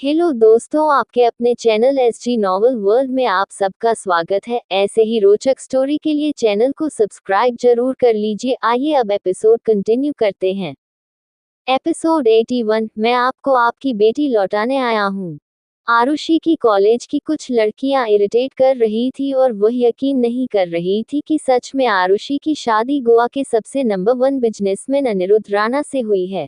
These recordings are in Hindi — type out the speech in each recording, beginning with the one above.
हेलो दोस्तों, आपके अपने चैनल एसजी नॉवल वर्ल्ड में आप सबका स्वागत है। ऐसे ही रोचक स्टोरी के लिए चैनल को सब्सक्राइब जरूर कर लीजिए। आइए अब एपिसोड कंटिन्यू करते हैं। एपिसोड 81। मैं आपको आपकी बेटी लौटाने आया हूँ। आरुषि की कॉलेज की कुछ लड़कियां इरिटेट कर रही थी और वह यकीन नहीं कर रही थी कि सच में आरुषि की शादी गोवा के सबसे नंबर 1 बिजनेसमैन अनिरुद्ध राणा से हुई है।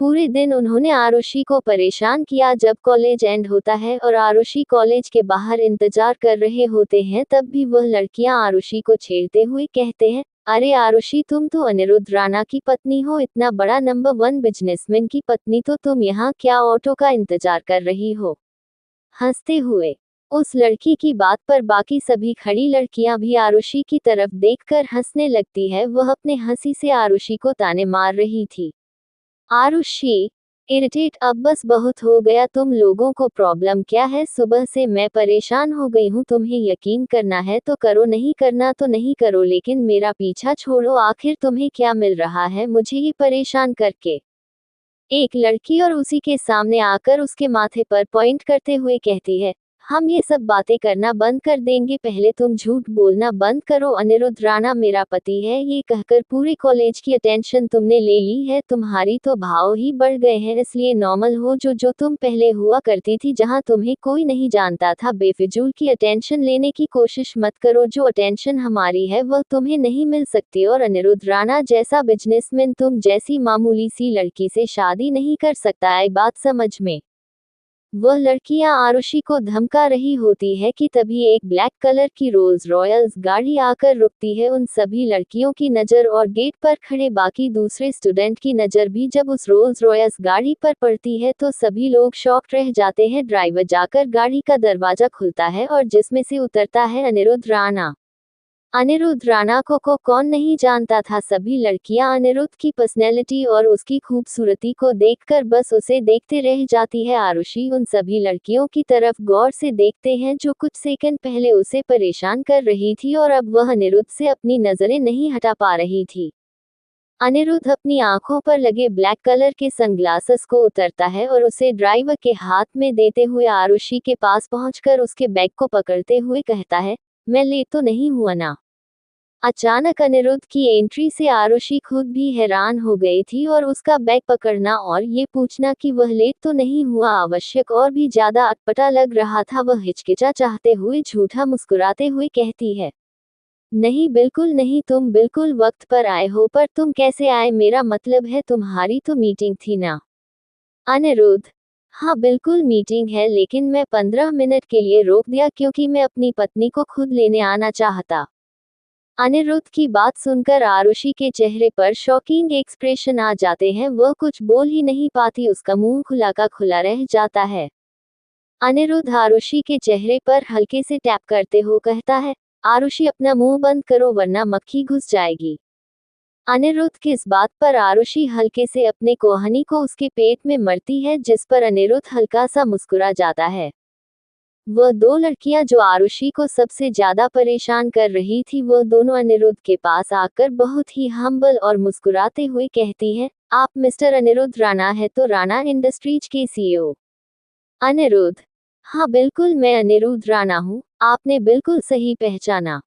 पूरे दिन उन्होंने आरुषि को परेशान किया। जब कॉलेज एंड होता है और आरुषि कॉलेज के बाहर इंतजार कर रहे होते हैं, तब भी वह लड़कियां आरुषि को छेड़ते हुए कहते हैं, अरे आरुषि, तुम तो अनिरुद्ध राणा की पत्नी हो, इतना बड़ा नंबर 1 बिजनेसमैन की पत्नी, तो तुम यहाँ क्या ऑटो का इंतजार कर रही हो। हंसते हुए उस लड़की की बात पर बाकी सभी खड़ी लड़कियां भी आरुषि की तरफ देखकर हंसने लगती है। वह अपने हंसी से आरुषि को ताने मार रही थी। आरुषि इरिटेट, अब बस बहुत हो गया। तुम लोगों को प्रॉब्लम क्या है? सुबह से मैं परेशान हो गई हूँ। तुम्हें यकीन करना है तो करो, नहीं करना तो नहीं करो, लेकिन मेरा पीछा छोड़ो। आखिर तुम्हें क्या मिल रहा है मुझे ये परेशान करके? एक लड़की और उसी के सामने आकर उसके माथे पर पॉइंट करते हुए कहती है, हम ये सब बातें करना बंद कर देंगे, पहले तुम झूठ बोलना बंद करो। अनिरुद्ध राणा मेरा पति है, ये कहकर पूरे कॉलेज की अटेंशन तुमने ले ली है। तुम्हारी तो भाव ही बढ़ गए हैं, इसलिए नॉर्मल हो जो जो तुम पहले हुआ करती थी, जहां तुम्हें कोई नहीं जानता था। बेफिजूल की अटेंशन लेने की कोशिश मत करो। जो अटेंशन हमारी है वह तुम्हें नहीं मिल सकती, और अनिरुद्ध राणा जैसा बिजनेसमैन तुम जैसी मामूली सी लड़की से शादी नहीं कर सकता। आई बात समझ में? वह लड़कियां आरुषि को धमका रही होती है कि तभी एक ब्लैक कलर की रोल्स रॉयल्स गाड़ी आकर रुकती है। उन सभी लड़कियों की नज़र और गेट पर खड़े बाकी दूसरे स्टूडेंट की नज़र भी जब उस रोल्स रॉयल्स गाड़ी पर पड़ती है तो सभी लोग शॉक्ड रह जाते हैं। ड्राइवर जाकर गाड़ी का दरवाजा खुलता है और जिसमें से उतरता है अनिरुद्ध राणा। अनिरुद्ध राणा को कौन नहीं जानता था। सभी लड़कियां अनिरुद्ध की पर्सनैलिटी और उसकी खूबसूरती को देखकर बस उसे देखते रह जाती है। आरुषि उन सभी लड़कियों की तरफ गौर से देखते हैं जो कुछ सेकंड पहले उसे परेशान कर रही थी, और अब वह अनिरुद्ध से अपनी नजरें नहीं हटा पा रही थी। अनिरुद्ध अपनी आंखों पर लगे ब्लैक कलर के सनग्लासेस को उतरता है और उसे ड्राइवर के हाथ में देते हुए आरुषि के पास पहुंचकर उसके बैग को पकड़ते हुए कहता है, मैं लेट तो नहीं हुआ ना? अचानक अनिरुद्ध की एंट्री से आरुषि खुद भी हैरान हो गई थी, और उसका बैग पकड़ना और ये पूछना कि वह लेट तो नहीं हुआ आवश्यक और भी ज्यादा अटपटा लग रहा था। वह हिचकिचा चाहते हुए झूठा मुस्कुराते हुए कहती है, नहीं, बिल्कुल नहीं, तुम बिल्कुल वक्त पर आए हो। पर तुम कैसे आए? मेरा मतलब है तुम्हारी तो मीटिंग थी ना? अनिरुद्ध, हाँ बिल्कुल मीटिंग है, लेकिन मैं 15 मिनट के लिए रोक दिया क्योंकि मैं अपनी पत्नी को खुद लेने आना चाहता। अनिरुद्ध की बात सुनकर आरुषि के चेहरे पर शॉकिंग एक्सप्रेशन आ जाते हैं। वह कुछ बोल ही नहीं पाती, उसका मुंह खुला का खुला रह जाता है। अनिरुद्ध आरुषि के चेहरे पर हल्के से टैप करते हुए कहता है, आरुषि अपना मुंह बंद करो वरना मक्खी घुस जाएगी। अनिरुद्ध की इस बात पर आरुषि हल्के से अपने कोहनी को उसके पेट में मरती है, जिस पर अनिरुद्ध हल्का सा मुस्कुरा जाता है। वह दो लड़कियां जो आरुषि को सबसे ज्यादा परेशान कर रही थी, वह दोनों अनिरुद्ध के पास आकर बहुत ही हम्बल और मुस्कुराते हुए कहती हैं, आप मिस्टर अनिरुद्ध राणा है तो राणा इंडस्ट्रीज के सीईओ? अनिरुद्ध, हाँ बिल्कुल, मैं अनिरुद्ध राणा हूँ, आपने बिल्कुल सही पहचाना।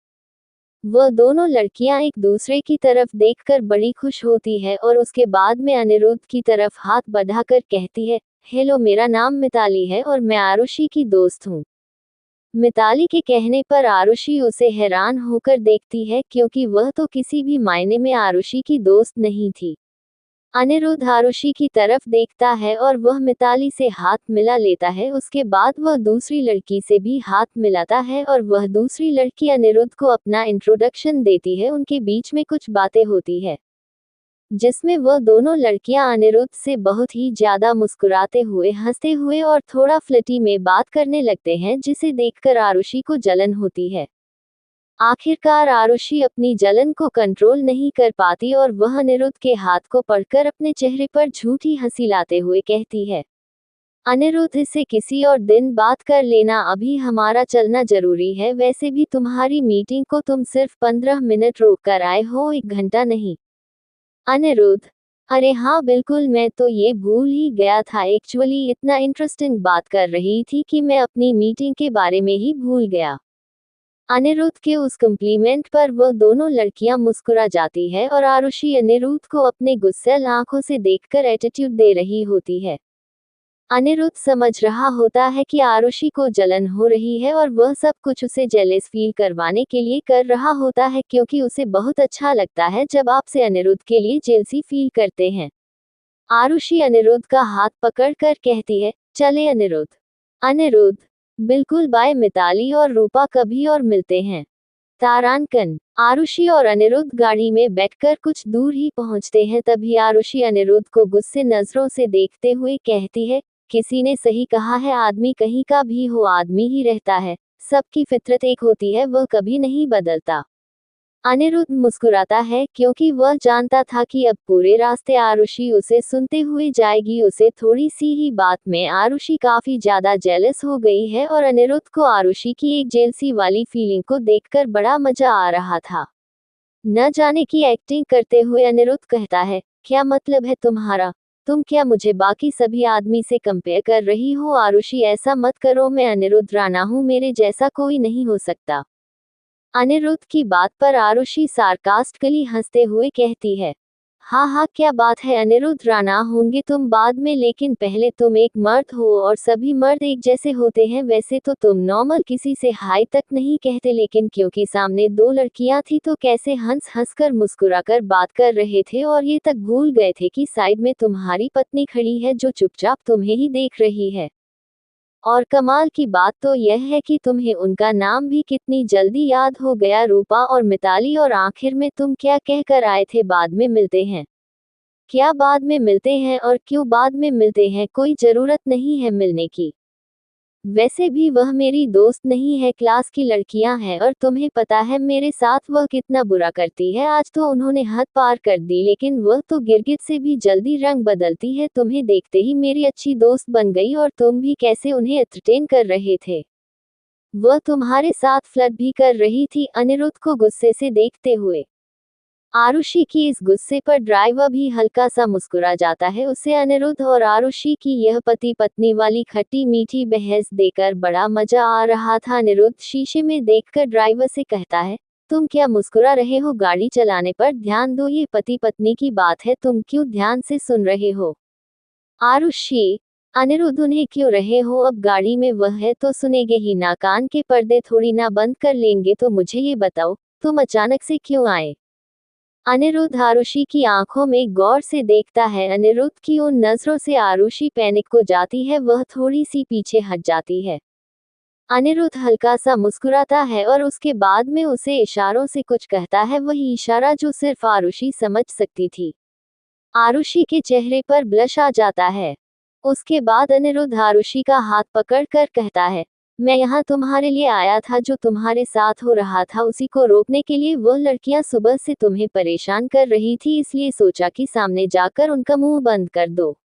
वह दोनों लड़कियां एक दूसरे की तरफ देखकर बड़ी खुश होती है और उसके बाद में अनिरुद्ध की तरफ हाथ बढ़ाकर कहती है, हेलो, मेरा नाम मिताली है और मैं आरुषि की दोस्त हूँ। मिताली के कहने पर आरुषि उसे हैरान होकर देखती है, क्योंकि वह तो किसी भी मायने में आरुषि की दोस्त नहीं थी। अनिरुद्ध आरुषि की तरफ देखता है और वह मिताली से हाथ मिला लेता है। उसके बाद वह दूसरी लड़की से भी हाथ मिलाता है और वह दूसरी लड़की अनिरुद्ध को अपना इंट्रोडक्शन देती है। उनके बीच में कुछ बातें होती है जिसमें वह दोनों लड़कियां अनिरुद्ध से बहुत ही ज्यादा मुस्कुराते हुए, हंसते हुए और थोड़ा फ्लर्टी में बात करने लगते हैं, जिसे देखकर आरुषि को जलन होती है। आखिरकार आरुषि अपनी जलन को कंट्रोल नहीं कर पाती और वह अनिरुद्ध के हाथ को पकड़कर अपने चेहरे पर झूठी हंसी लाते हुए कहती है, अनिरुद्ध, इससे किसी और दिन बात कर लेना, अभी हमारा चलना जरूरी है। वैसे भी तुम्हारी मीटिंग को तुम सिर्फ 15 मिनट रोक कर आए हो, 1 घंटा नहीं। अनिरुद्ध, अरे हाँ बिल्कुल, मैं तो ये भूल ही गया था, एक्चुअली इतना इंटरेस्टिंग बात कर रही थी कि मैं अपनी मीटिंग के बारे में ही भूल गया। अनिरुद्ध के उस कॉम्प्लीमेंट पर वह दोनों लड़कियां मुस्कुरा जाती है और आरुषि अनिरुद्ध को अपने गुस्सैल आंखों से देखकर एटीट्यूड दे रही होती है। अनिरुद्ध समझ रहा होता है कि आरुषि को जलन हो रही है और वह सब कुछ उसे जेलस फील करवाने के लिए कर रहा होता है, क्योंकि उसे बहुत अच्छा लगता है जब आपसे अनिरुद्ध के लिए जेलसी फील करते हैं। आरुषि अनिरुद्ध का हाथ पकड़कर कहती है, चले अनिरुद्ध। अनिरुद्ध, बिल्कुल बाय मिताली और रूपा, कभी और मिलते हैं। तारांकन। आरुषि और अनिरुद्ध गाड़ी में बैठकर कुछ दूर ही पहुंचते हैं, तभी आरुषि अनिरुद्ध को गुस्से नजरों से देखते हुए कहती है, किसी ने सही कहा है, आदमी कहीं का भी हो आदमी ही रहता है, सबकी फितरत एक होती है, वह कभी नहीं बदलता। अनिरुद्ध मुस्कुराता है क्योंकि वह जानता था कि अब पूरे रास्ते आरुषि उसे सुनते हुए जाएगी। उसे थोड़ी सी ही बात में आरुषि काफी ज्यादा जेलस हो गई है और अनिरुद्ध को आरुषि की एक जेलसी वाली फीलिंग को देखकर बड़ा मजा आ रहा था। न जाने की एक्टिंग करते हुए अनिरुद्ध कहता है, क्या मतलब है तुम्हारा? तुम क्या मुझे बाकी सभी आदमी से कंपेयर कर रही हो? आरुषि, ऐसा मत करो, मैं अनिरुद्ध राणा हूँ, मेरे जैसा कोई नहीं हो सकता। अनिरुद्ध की बात पर आरुषि सार्कास्टिकली हंसते हुए कहती है, हाँ हाँ, क्या बात है, अनिरुद्ध राणा होंगे तुम बाद में, लेकिन पहले तुम एक मर्द हो और सभी मर्द एक जैसे होते हैं। वैसे तो तुम नॉर्मल किसी से हाय तक नहीं कहते, लेकिन क्योंकि सामने दो लड़कियां थी तो कैसे हंस हंस कर मुस्कुराकर बात कर रहे थे और ये तक भूल गए थे कि साइड में तुम्हारी पत्नी खड़ी है जो चुपचाप तुम्हें ही देख रही है। और कमाल की बात तो यह है कि तुम्हें उनका नाम भी कितनी जल्दी याद हो गया, रूपा और मिताली। और आखिर में तुम क्या कहकर आए थे, बाद में मिलते हैं? क्या बाद में मिलते हैं और क्यों बाद में मिलते हैं? कोई जरूरत नहीं है मिलने की। वैसे भी वह मेरी दोस्त नहीं है, क्लास की लड़कियां हैं, और तुम्हें पता है मेरे साथ वह कितना बुरा करती है। आज तो उन्होंने हद पार कर दी, लेकिन वह तो गिरगिट से भी जल्दी रंग बदलती है। तुम्हें देखते ही मेरी अच्छी दोस्त बन गई और तुम भी कैसे उन्हें एंटरटेन कर रहे थे। वह तुम्हारे साथ फ्लर्ट भी कर रही थी। अनिरुद्ध को गुस्से से देखते हुए आरुषि की इस गुस्से पर ड्राइवर भी हल्का सा मुस्कुरा जाता है। उसे अनिरुद्ध और आरुषि की यह पति पत्नी वाली खट्टी मीठी बहस देकर बड़ा मजा आ रहा था। अनिरुद्ध शीशे में देखकर ड्राइवर से कहता है, तुम क्या मुस्कुरा रहे हो? गाड़ी चलाने पर ध्यान दो, ये पति पत्नी की बात है, तुम क्यों ध्यान से सुन रहे हो? आरुषि, अनिरुद्ध, उन्हें क्यों रहे हो? अब गाड़ी में वह है तो सुनेंगे ही ना, कान के पर्दे थोड़ी ना बंद कर लेंगे। तो मुझे ये बताओ, तुम अचानक से क्यों आए? अनिरुद्ध आरुषि की आंखों में गौर से देखता है। अनिरुद्ध की उन नजरों से आरुषि पैनिक हो जाती है, वह थोड़ी सी पीछे हट जाती है। अनिरुद्ध हल्का सा मुस्कुराता है और उसके बाद में उसे इशारों से कुछ कहता है, वही इशारा जो सिर्फ आरुषि समझ सकती थी। आरुषि के चेहरे पर ब्लश आ जाता है। उसके बाद अनिरुद्ध आरुषि का हाथ पकड़कर कहता है, मैं यहाँ तुम्हारे लिए आया था, जो तुम्हारे साथ हो रहा था उसी को रोकने के लिए। वह लड़कियां सुबह से तुम्हें परेशान कर रही थी, इसलिए सोचा कि सामने जाकर उनका मुंह बंद कर दो।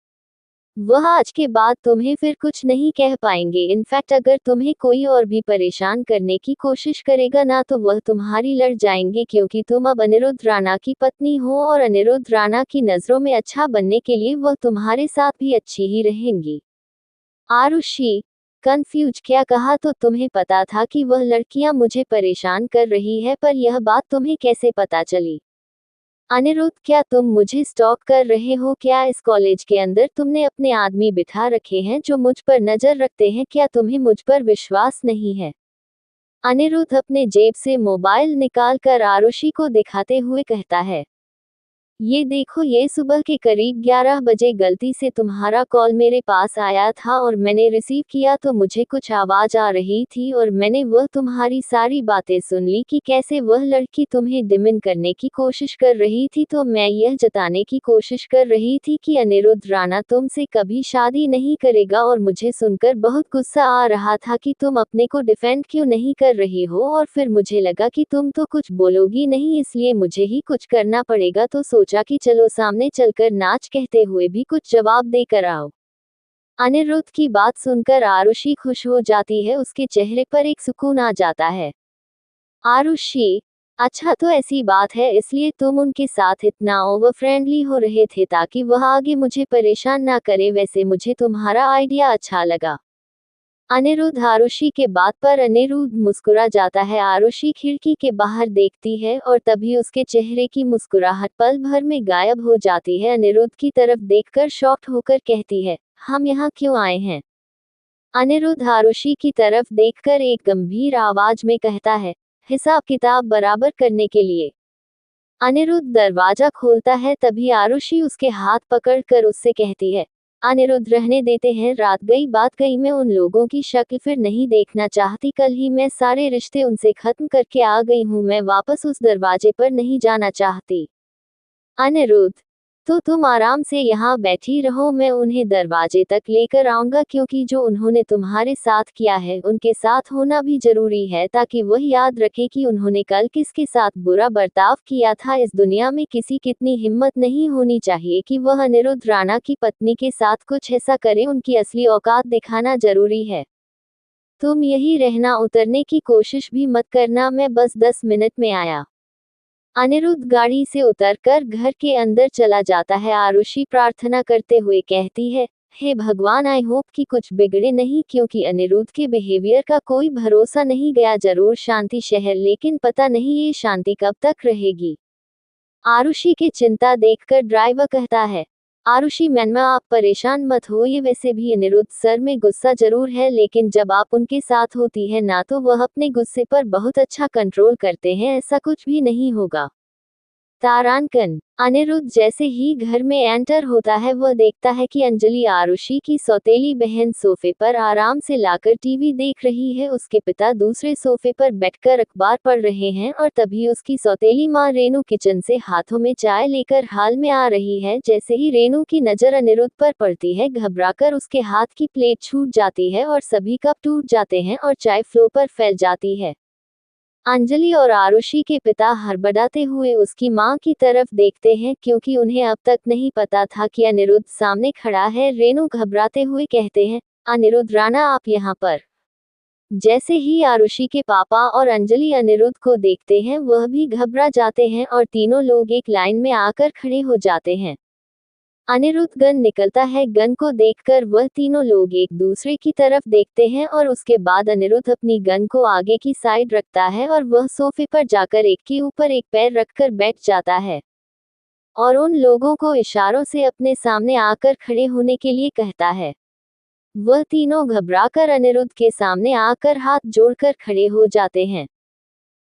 वह आज के बाद तुम्हें फिर कुछ नहीं कह पाएंगे। इनफैक्ट अगर तुम्हें कोई और भी परेशान करने की कोशिश करेगा ना, तो वह तुम्हारी लड़ जाएंगे, क्योंकि तुम अब अनिरुद्ध राणा की पत्नी हो और अनिरुद्ध राणा की नजरों में अच्छा बनने के लिए वह तुम्हारे साथ भी अच्छी ही रहेंगी। आरुषि, कंफ्यूज, क्या कहा? तो तुम्हें पता था कि वह लड़कियां मुझे परेशान कर रही है, पर यह बात तुम्हें कैसे पता चली? अनिरुद्ध, क्या तुम मुझे स्टॉक कर रहे हो? क्या इस कॉलेज के अंदर तुमने अपने आदमी बिठा रखे हैं जो मुझ पर नजर रखते हैं? क्या तुम्हें मुझ पर विश्वास नहीं है? अनिरुद्ध अपने जेब से मोबाइल निकालकर आरुषि को दिखाते हुए कहता है, ये देखो, ये सुबह के करीब 11 बजे गलती से तुम्हारा कॉल मेरे पास आया था और मैंने रिसीव किया तो मुझे कुछ आवाज आ रही थी और मैंने वह तुम्हारी सारी बातें सुन ली कि कैसे वह लड़की तुम्हें डिमिन करने की कोशिश कर रही थी। तो मैं यह जताने की कोशिश कर रही थी कि अनिरुद्ध राणा तुमसे कभी शादी नहीं करेगा, और मुझे सुनकर बहुत गुस्सा आ रहा था कि तुम अपने को डिफेंड क्यों नहीं कर रही हो। और फिर मुझे लगा कि तुम तो कुछ बोलोगी नहीं, इसलिए मुझे ही कुछ करना पड़ेगा, तो सोचा कि चलो सामने चलकर नाच कहते हुए भी कुछ जवाब देकर आओ। अनिरुद्ध की बात सुनकर आरुषि खुश हो जाती है, उसके चेहरे पर एक सुकून आ जाता है। आरुषि, अच्छा तो ऐसी बात है, इसलिए तुम उनके साथ इतना ओवर फ्रेंडली हो रहे थे ताकि वह आगे मुझे परेशान ना करे। वैसे मुझे तुम्हारा आइडिया अच्छा लगा। अनिरुद्ध आरुषि के बात पर अनिरुद्ध मुस्कुरा जाता है। आरुषि खिड़की के बाहर देखती है और तभी उसके चेहरे की मुस्कुराहट पल भर में गायब हो जाती है। अनिरुद्ध की तरफ देखकर शॉक्ड होकर कहती है, हम यहाँ क्यों आए हैं? अनिरुद्ध आरुषि की तरफ देखकर एक गंभीर आवाज में कहता है, हिसाब किताब बराबर करने के लिए। अनिरुद्ध दरवाजा खोलता है, तभी आरुषि उसके हाथ पकड़कर उससे कहती है, अनिरुद्ध रहने देते हैं, रात गई बात गई, मैं उन लोगों की शक्ल फिर नहीं देखना चाहती। कल ही मैं सारे रिश्ते उनसे खत्म करके आ गई हूँ, मैं वापस उस दरवाजे पर नहीं जाना चाहती। अनिरुद्ध, तो तुम आराम से यहाँ बैठी रहो, मैं उन्हें दरवाजे तक लेकर आऊंगा, क्योंकि जो उन्होंने तुम्हारे साथ किया है उनके साथ होना भी जरूरी है, ताकि वह याद रखे कि उन्होंने कल किसके साथ बुरा बर्ताव किया था। इस दुनिया में किसी की इतनी हिम्मत नहीं होनी चाहिए कि वह अनिरुद्ध राणा की पत्नी के साथ कुछ ऐसा करे। उनकी असली औकात दिखाना जरूरी है। तुम यही रहना, उतरने की कोशिश भी मत करना, मैं बस 10 मिनट में आया। अनिरुद्ध गाड़ी से उतरकर घर के अंदर चला जाता है। आरुषि प्रार्थना करते हुए कहती है, हे भगवान, आई होप कि कुछ बिगड़े नहीं, क्योंकि अनिरुद्ध के बिहेवियर का कोई भरोसा नहीं। गया जरूर शांति शहर, लेकिन पता नहीं ये शांति कब तक रहेगी। आरुषि की चिंता देखकर ड्राइवर कहता है, आरुषि मैनमा, आप परेशान मत होइए। वैसे भी अनिरुद्ध सर में गुस्सा जरूर है, लेकिन जब आप उनके साथ होती है ना, तो वह अपने गुस्से पर बहुत अच्छा कंट्रोल करते हैं, ऐसा कुछ भी नहीं होगा। तारांकन। अनिरुद्ध जैसे ही घर में एंटर होता है, वह देखता है कि अंजलि, आरुषि की सौतेली बहन, सोफे पर आराम से लाकर टीवी देख रही है। उसके पिता दूसरे सोफे पर बैठकर अखबार पढ़ रहे हैं और तभी उसकी सौतेली माँ रेनू किचन से हाथों में चाय लेकर हाल में आ रही है। जैसे ही रेनू की नजर अनिरुद्ध पर पड़ती है, घबराकर उसके हाथ की प्लेट छूट जाती है और सभी कप टूट जाते हैं और चाय फ्लोर पर फैल जाती है। अंजलि और आरुषि के पिता हड़बड़ाते हुए उसकी मां की तरफ देखते हैं, क्योंकि उन्हें अब तक नहीं पता था कि अनिरुद्ध सामने खड़ा है। रेनू घबराते हुए कहते हैं, अनिरुद्ध राणा, आप यहाँ पर। जैसे ही आरुषि के पापा और अंजलि अनिरुद्ध को देखते हैं, वह भी घबरा जाते हैं और तीनों लोग एक लाइन में आकर खड़े हो जाते हैं। अनिरुद्ध गन निकलता है, गन को देखकर वह तीनों लोग एक दूसरे की तरफ देखते हैं और उसके बाद अनिरुद्ध अपनी गन को आगे की साइड रखता है और वह सोफे पर जाकर एक के ऊपर एक पैर रखकर बैठ जाता है और उन लोगों को इशारों से अपने सामने आकर खड़े होने के लिए कहता है। वह तीनों घबराकर अनिरुद्ध के सामने आकर हाथ जोड़कर खड़े हो जाते हैं।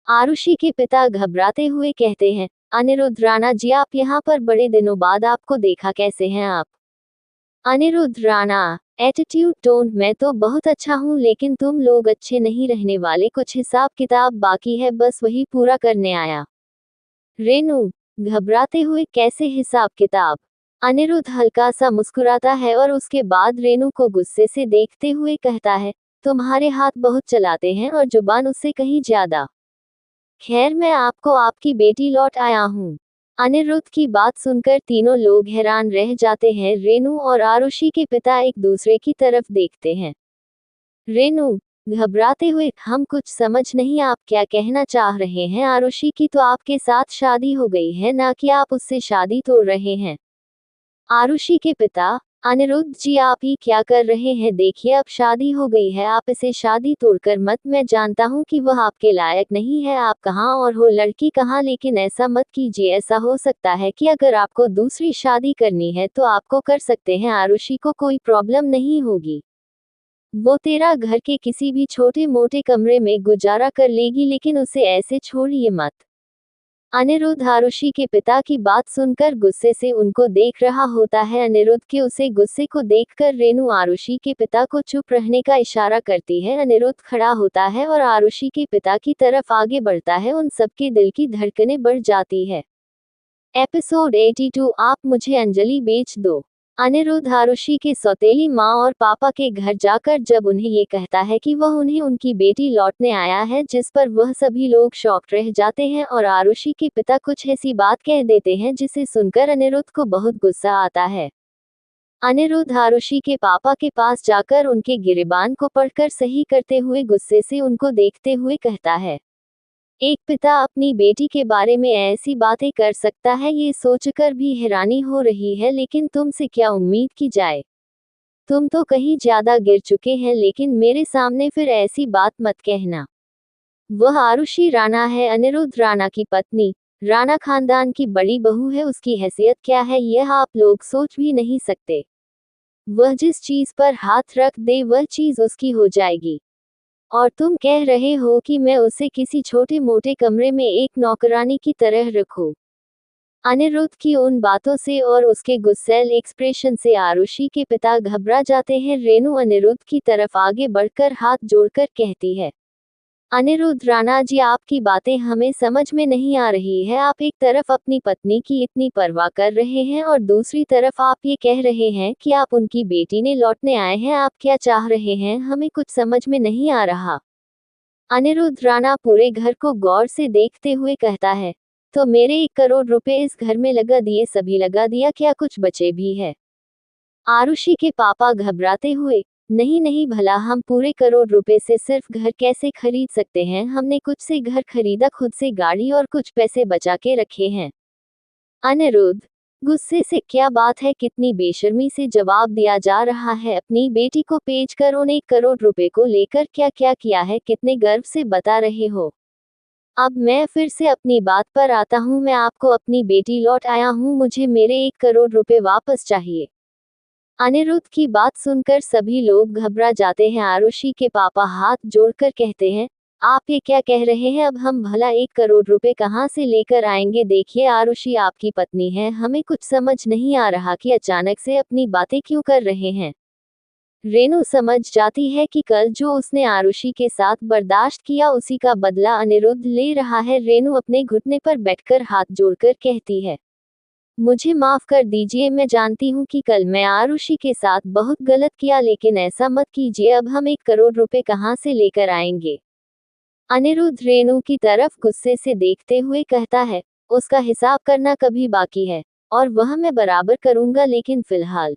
आरुषि के पिता घबराते हुए कहते हैं, अनिरुद्ध राणा जी, आप यहाँ पर, बड़े दिनों बाद आपको देखा, कैसे हैं आप? अनिरुद्ध राणा, एटीट्यूड टोन, मैं तो बहुत अच्छा हूँ, लेकिन तुम लोग अच्छे नहीं रहने वाले, कुछ हिसाब किताब बाकी है, बस वही पूरा करने आया। रेनू, घबराते हुए, कैसे हिसाब किताब? अनिरुद्ध हल्का सा मुस्कुराता है और उसके बाद रेनू को गुस्से से देखते हुए कहता है, तुम्हारे हाथ बहुत चलाते हैं और जुबान उससे कहीं ज्यादा। खैर, मैं आपको आपकी बेटी लौट आया हूँ। अनिरुद्ध की बात सुनकर तीनों लोग हैरान रह जाते हैं। रेनू और आरुषि के पिता एक दूसरे की तरफ देखते हैं। रेनू, घबराते हुए, हम कुछ समझ नहीं, आप क्या कहना चाह रहे हैं? आरुषि की तो आपके साथ शादी हो गई है, ना कि आप उससे शादी तोड़ रहे हैं। आरुषि के पिता, अनिरुद्ध जी, आप ही क्या कर रहे हैं? देखिए, अब शादी हो गई है, आप इसे शादी तोड़कर मत, मैं जानता हूँ कि वह आपके लायक नहीं है, आप कहाँ और हो लड़की कहाँ, लेकिन ऐसा मत कीजिए। ऐसा हो सकता है कि अगर आपको दूसरी शादी करनी है तो आपको कर सकते हैं, आरुषि को कोई प्रॉब्लम नहीं होगी। वो तेरा घर के किसी भी छोटे मोटे कमरे में गुजारा कर लेगी, लेकिन उसे ऐसे छोड़िए मत। अनिरुद्ध आरुषि के पिता की बात सुनकर गुस्से से उनको देख रहा होता है। अनिरुद्ध के उसे गुस्से को देखकर रेनू आरुषि के पिता को चुप रहने का इशारा करती है। अनिरुद्ध खड़ा होता है और आरुषि के पिता की तरफ आगे बढ़ता है। उन सबके दिल की धड़कनें बढ़ जाती है। एपिसोड 82, आप मुझे अंजलि बेच दो। अनिरुद्ध आरुषि के सौतेली माँ और पापा के घर जाकर जब उन्हें ये कहता है कि वह उन्हें उनकी बेटी लौटने आया है, जिस पर वह सभी लोग शॉक्ड रह जाते हैं और आरुषि के पिता कुछ ऐसी बात कह देते हैं जिसे सुनकर अनिरुद्ध को बहुत गुस्सा आता है। अनिरुद्ध आरुषि के पापा के पास जाकर उनके गिरेबान को पढ़कर सही करते हुए गुस्से से उनको देखते हुए कहता है, एक पिता अपनी बेटी के बारे में ऐसी बातें कर सकता है, ये सोचकर भी हैरानी हो रही है, लेकिन तुमसे क्या उम्मीद की जाए। तुम तो कहीं ज्यादा गिर चुके हैं, लेकिन मेरे सामने फिर ऐसी बात मत कहना। वह आरुषि राणा है, अनिरुद्ध राणा की पत्नी। राणा खानदान की बड़ी बहू है, उसकी हैसियत क्या है यह आप लोग सोच भी नहीं सकते। वह जिस चीज पर हाथ रख दे वह चीज उसकी हो जाएगी। और तुम कह रहे हो कि मैं उसे किसी छोटे मोटे कमरे में एक नौकरानी की तरह रखूं। अनिरुद्ध की उन बातों से और उसके गुस्सैल एक्सप्रेशन से आरुषि के पिता घबरा जाते हैं। रेणु अनिरुद्ध की तरफ आगे बढ़कर हाथ जोड़कर कहती है, अनिरुद्ध राणा जी, आपकी बातें हमें समझ में नहीं आ रही है। आप एक तरफ अपनी पत्नी की इतनी परवाह कर रहे हैं और दूसरी तरफ आप ये कह रहे हैं कि आप उनकी बेटी ने लौटने आए हैं। आप क्या चाह रहे हैं, हमें कुछ समझ में नहीं आ रहा। अनिरुद्ध राणा पूरे घर को गौर से देखते हुए कहता है, तो मेरे 1 करोड़ रुपए इस घर में लगा दिए, सभी लगा दिया, क्या कुछ बचे भी है? आरुषि के पापा घबराते हुए, नहीं नहीं, भला हम पूरे करोड़ रुपए से सिर्फ घर कैसे खरीद सकते हैं? हमने कुछ से घर खरीदा, खुद से गाड़ी और कुछ पैसे बचा के रखे हैं। अनिरुद्ध गुस्से से, क्या बात है, कितनी बेशर्मी से जवाब दिया जा रहा है। अपनी बेटी को पेश कर उन 1 करोड़ रुपए को लेकर क्या क्या किया है, कितने गर्व से बता रहे हो। अब मैं फिर से अपनी बात पर आता हूँ, मैं आपको अपनी बेटी लौट आया हूँ, मुझे मेरे 1 करोड़ रुपए वापस चाहिए। अनिरुद्ध की बात सुनकर सभी लोग घबरा जाते हैं। आरुषि के पापा हाथ जोड़कर कहते हैं, आप ये क्या कह रहे हैं? अब हम भला 1 करोड़ रुपए कहाँ से लेकर आएंगे? देखिए आरुषि आपकी पत्नी है, हमें कुछ समझ नहीं आ रहा कि अचानक से अपनी बातें क्यों कर रहे हैं। रेणु समझ जाती है कि कल जो उसने आरुषि के साथ बर्दाश्त किया उसी का बदला अनिरुद्ध ले रहा है। रेणु अपने घुटने पर बैठकर हाथ जोड़कर कहती है, मुझे माफ कर दीजिए, मैं जानती हूँ कि कल मैं आरुषि के साथ बहुत गलत किया, लेकिन ऐसा मत कीजिए। अब हम 1 करोड़ रुपए कहाँ से लेकर आएंगे? अनिरुद्ध रेणु की तरफ गुस्से से देखते हुए कहता है, उसका हिसाब करना कभी बाकी है, और वह मैं बराबर करूंगा, लेकिन फिलहाल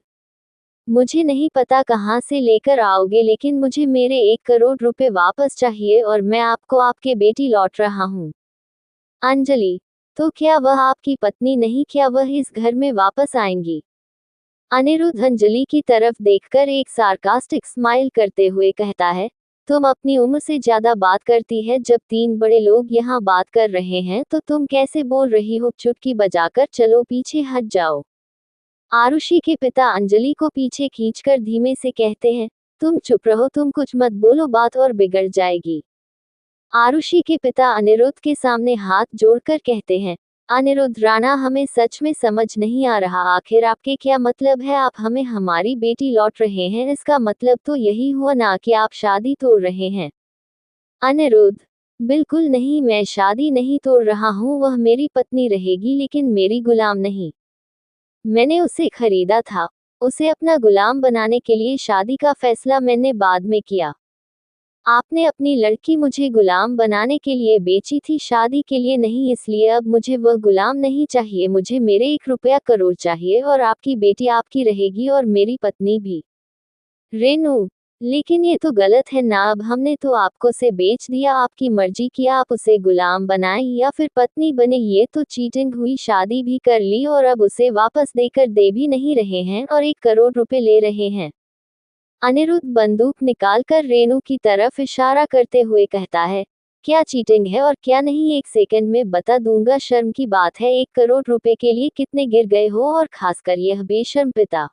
मुझे नहीं पता कहाँ से लेकर आओगे, लेकिन मुझे मेरे 1 करोड़ रुपए वापस चाहिए और मैं आपको आपके बेटी लौट रहा हूँ। अंजलि, तो क्या वह आपकी पत्नी नहीं? क्या वह इस घर में वापस आएंगी? अनिरुद्ध अंजलि की तरफ देखकर एक सार्कास्टिक स्माइल करते हुए कहता है, तुम अपनी उम्र से ज्यादा बात करती है। जब 3 बड़े लोग यहाँ बात कर रहे हैं तो तुम कैसे बोल रही हो? चुटकी बजाकर चलो पीछे हट जाओ। आरुषि के पिता अंजलि को पीछे खींचकर धीमे से कहते हैं, तुम चुप रहो, तुम कुछ मत बोलो, बात और बिगड़ जाएगी। आरुषि के पिता अनिरुद्ध के सामने हाथ जोड़कर कहते हैं, अनिरुद्ध राणा, हमें सच में समझ नहीं आ रहा, आखिर आपके क्या मतलब है? आप हमें हमारी बेटी लौट रहे हैं, इसका मतलब तो यही हुआ ना कि आप शादी तोड़ रहे हैं। अनिरुद्ध, बिल्कुल नहीं, मैं शादी नहीं तोड़ रहा हूँ, वह मेरी पत्नी रहेगी, लेकिन मेरी गुलाम नहीं। मैंने उसे खरीदा था, उसे अपना गुलाम बनाने के लिए। शादी का फैसला मैंने बाद में किया। आपने अपनी लड़की मुझे गुलाम बनाने के लिए बेची थी, शादी के लिए नहीं, इसलिए अब मुझे वह गुलाम नहीं चाहिए। मुझे मेरे 1 करोड़ चाहिए और आपकी बेटी आपकी रहेगी और मेरी पत्नी भी। रेनू, लेकिन ये तो गलत है ना, अब हमने तो आपको से बेच दिया, आपकी मर्जी किया, आप उसे गुलाम बनाए या फिर पत्नी बने, ये तो चीटिंग हुई। शादी भी कर ली और अब उसे वापस देकर दे भी नहीं रहे हैं और 1 करोड़ रुपए ले रहे हैं। अनिरुद्ध बंदूक निकालकर रेणु की तरफ इशारा करते हुए कहता है, क्या चीटिंग है और क्या नहीं, 1 सेकंड में बता दूंगा। शर्म की बात है, 1 करोड़ रुपए के लिए कितने गिर गए हो, और खासकर यह बेशर्म पिता।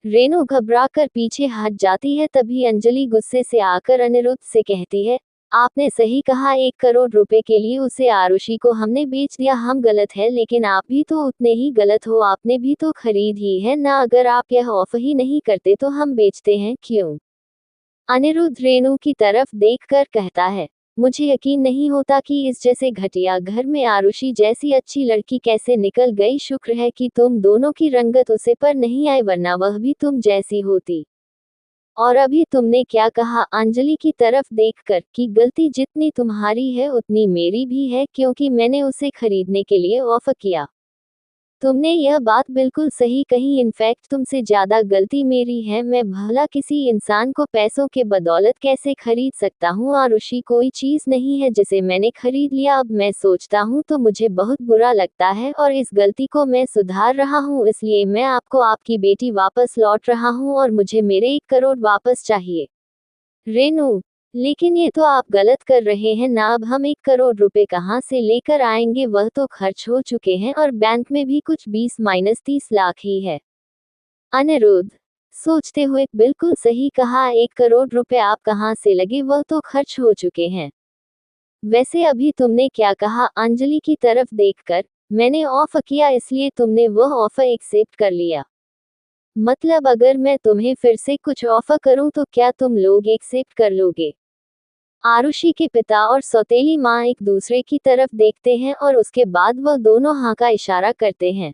रेणु घबराकर पीछे हट जाती है। तभी अंजलि गुस्से से आकर अनिरुद्ध से कहती है, आपने सही कहा, 1 करोड़ रुपए के लिए उसे आरुषि को हमने बेच दिया। हम गलत है, लेकिन आप भी तो उतने ही गलत हो, आपने भी तो खरीद ही है ना। अगर आप यह ऑफर ही नहीं करते तो हम बेचते हैं क्यों? अनिरुद्ध रेणु की तरफ देखकर कहता है, मुझे यकीन नहीं होता कि इस जैसे घटिया घर में आरुषि जैसी अच्छी लड़की कैसे निकल गई। शुक्र है कि तुम दोनों की रंगत उसे पर नहीं आई, वरना वह भी तुम जैसी होती। और अभी तुमने क्या कहा? अंजलि की तरफ देखकर, कि गलती जितनी तुम्हारी है उतनी मेरी भी है, क्योंकि मैंने उसे खरीदने के लिए ऑफर किया। तुमने यह बात बिल्कुल सही कही, इनफैक्ट तुमसे ज्यादा गलती मेरी है। मैं भला किसी इंसान को पैसों के बदौलत कैसे खरीद सकता हूँ। आरुषि कोई चीज नहीं है जिसे मैंने खरीद लिया। अब मैं सोचता हूँ तो मुझे बहुत बुरा लगता है और इस गलती को मैं सुधार रहा हूँ, इसलिए मैं आपको आपकी बेटी वापस लौट रहा हूँ और मुझे मेरे 1 करोड़ वापस चाहिए। रेनू, लेकिन ये तो आप गलत कर रहे हैं ना। अब हम 1 करोड़ रुपए कहाँ से लेकर आएंगे, वह तो खर्च हो चुके हैं और बैंक में भी कुछ 20-30 लाख ही है। अनिरुद्ध, सोचते हुए, बिल्कुल सही कहा, 1 करोड़ रुपए आप कहाँ से लगे, वह तो खर्च हो चुके हैं। वैसे अभी तुमने क्या कहा? अंजलि की तरफ देखकर, मैंने ऑफर किया इसलिए तुमने वह ऑफर एक्सेप्ट कर लिया। मतलब अगर मैं तुम्हें फिर से कुछ ऑफर करूं तो क्या तुम लोग एक्सेप्ट कर लोगे? आरुषि के पिता और सौतेली माँ एक दूसरे की तरफ देखते हैं और उसके बाद वह दोनों हाँ का इशारा करते हैं।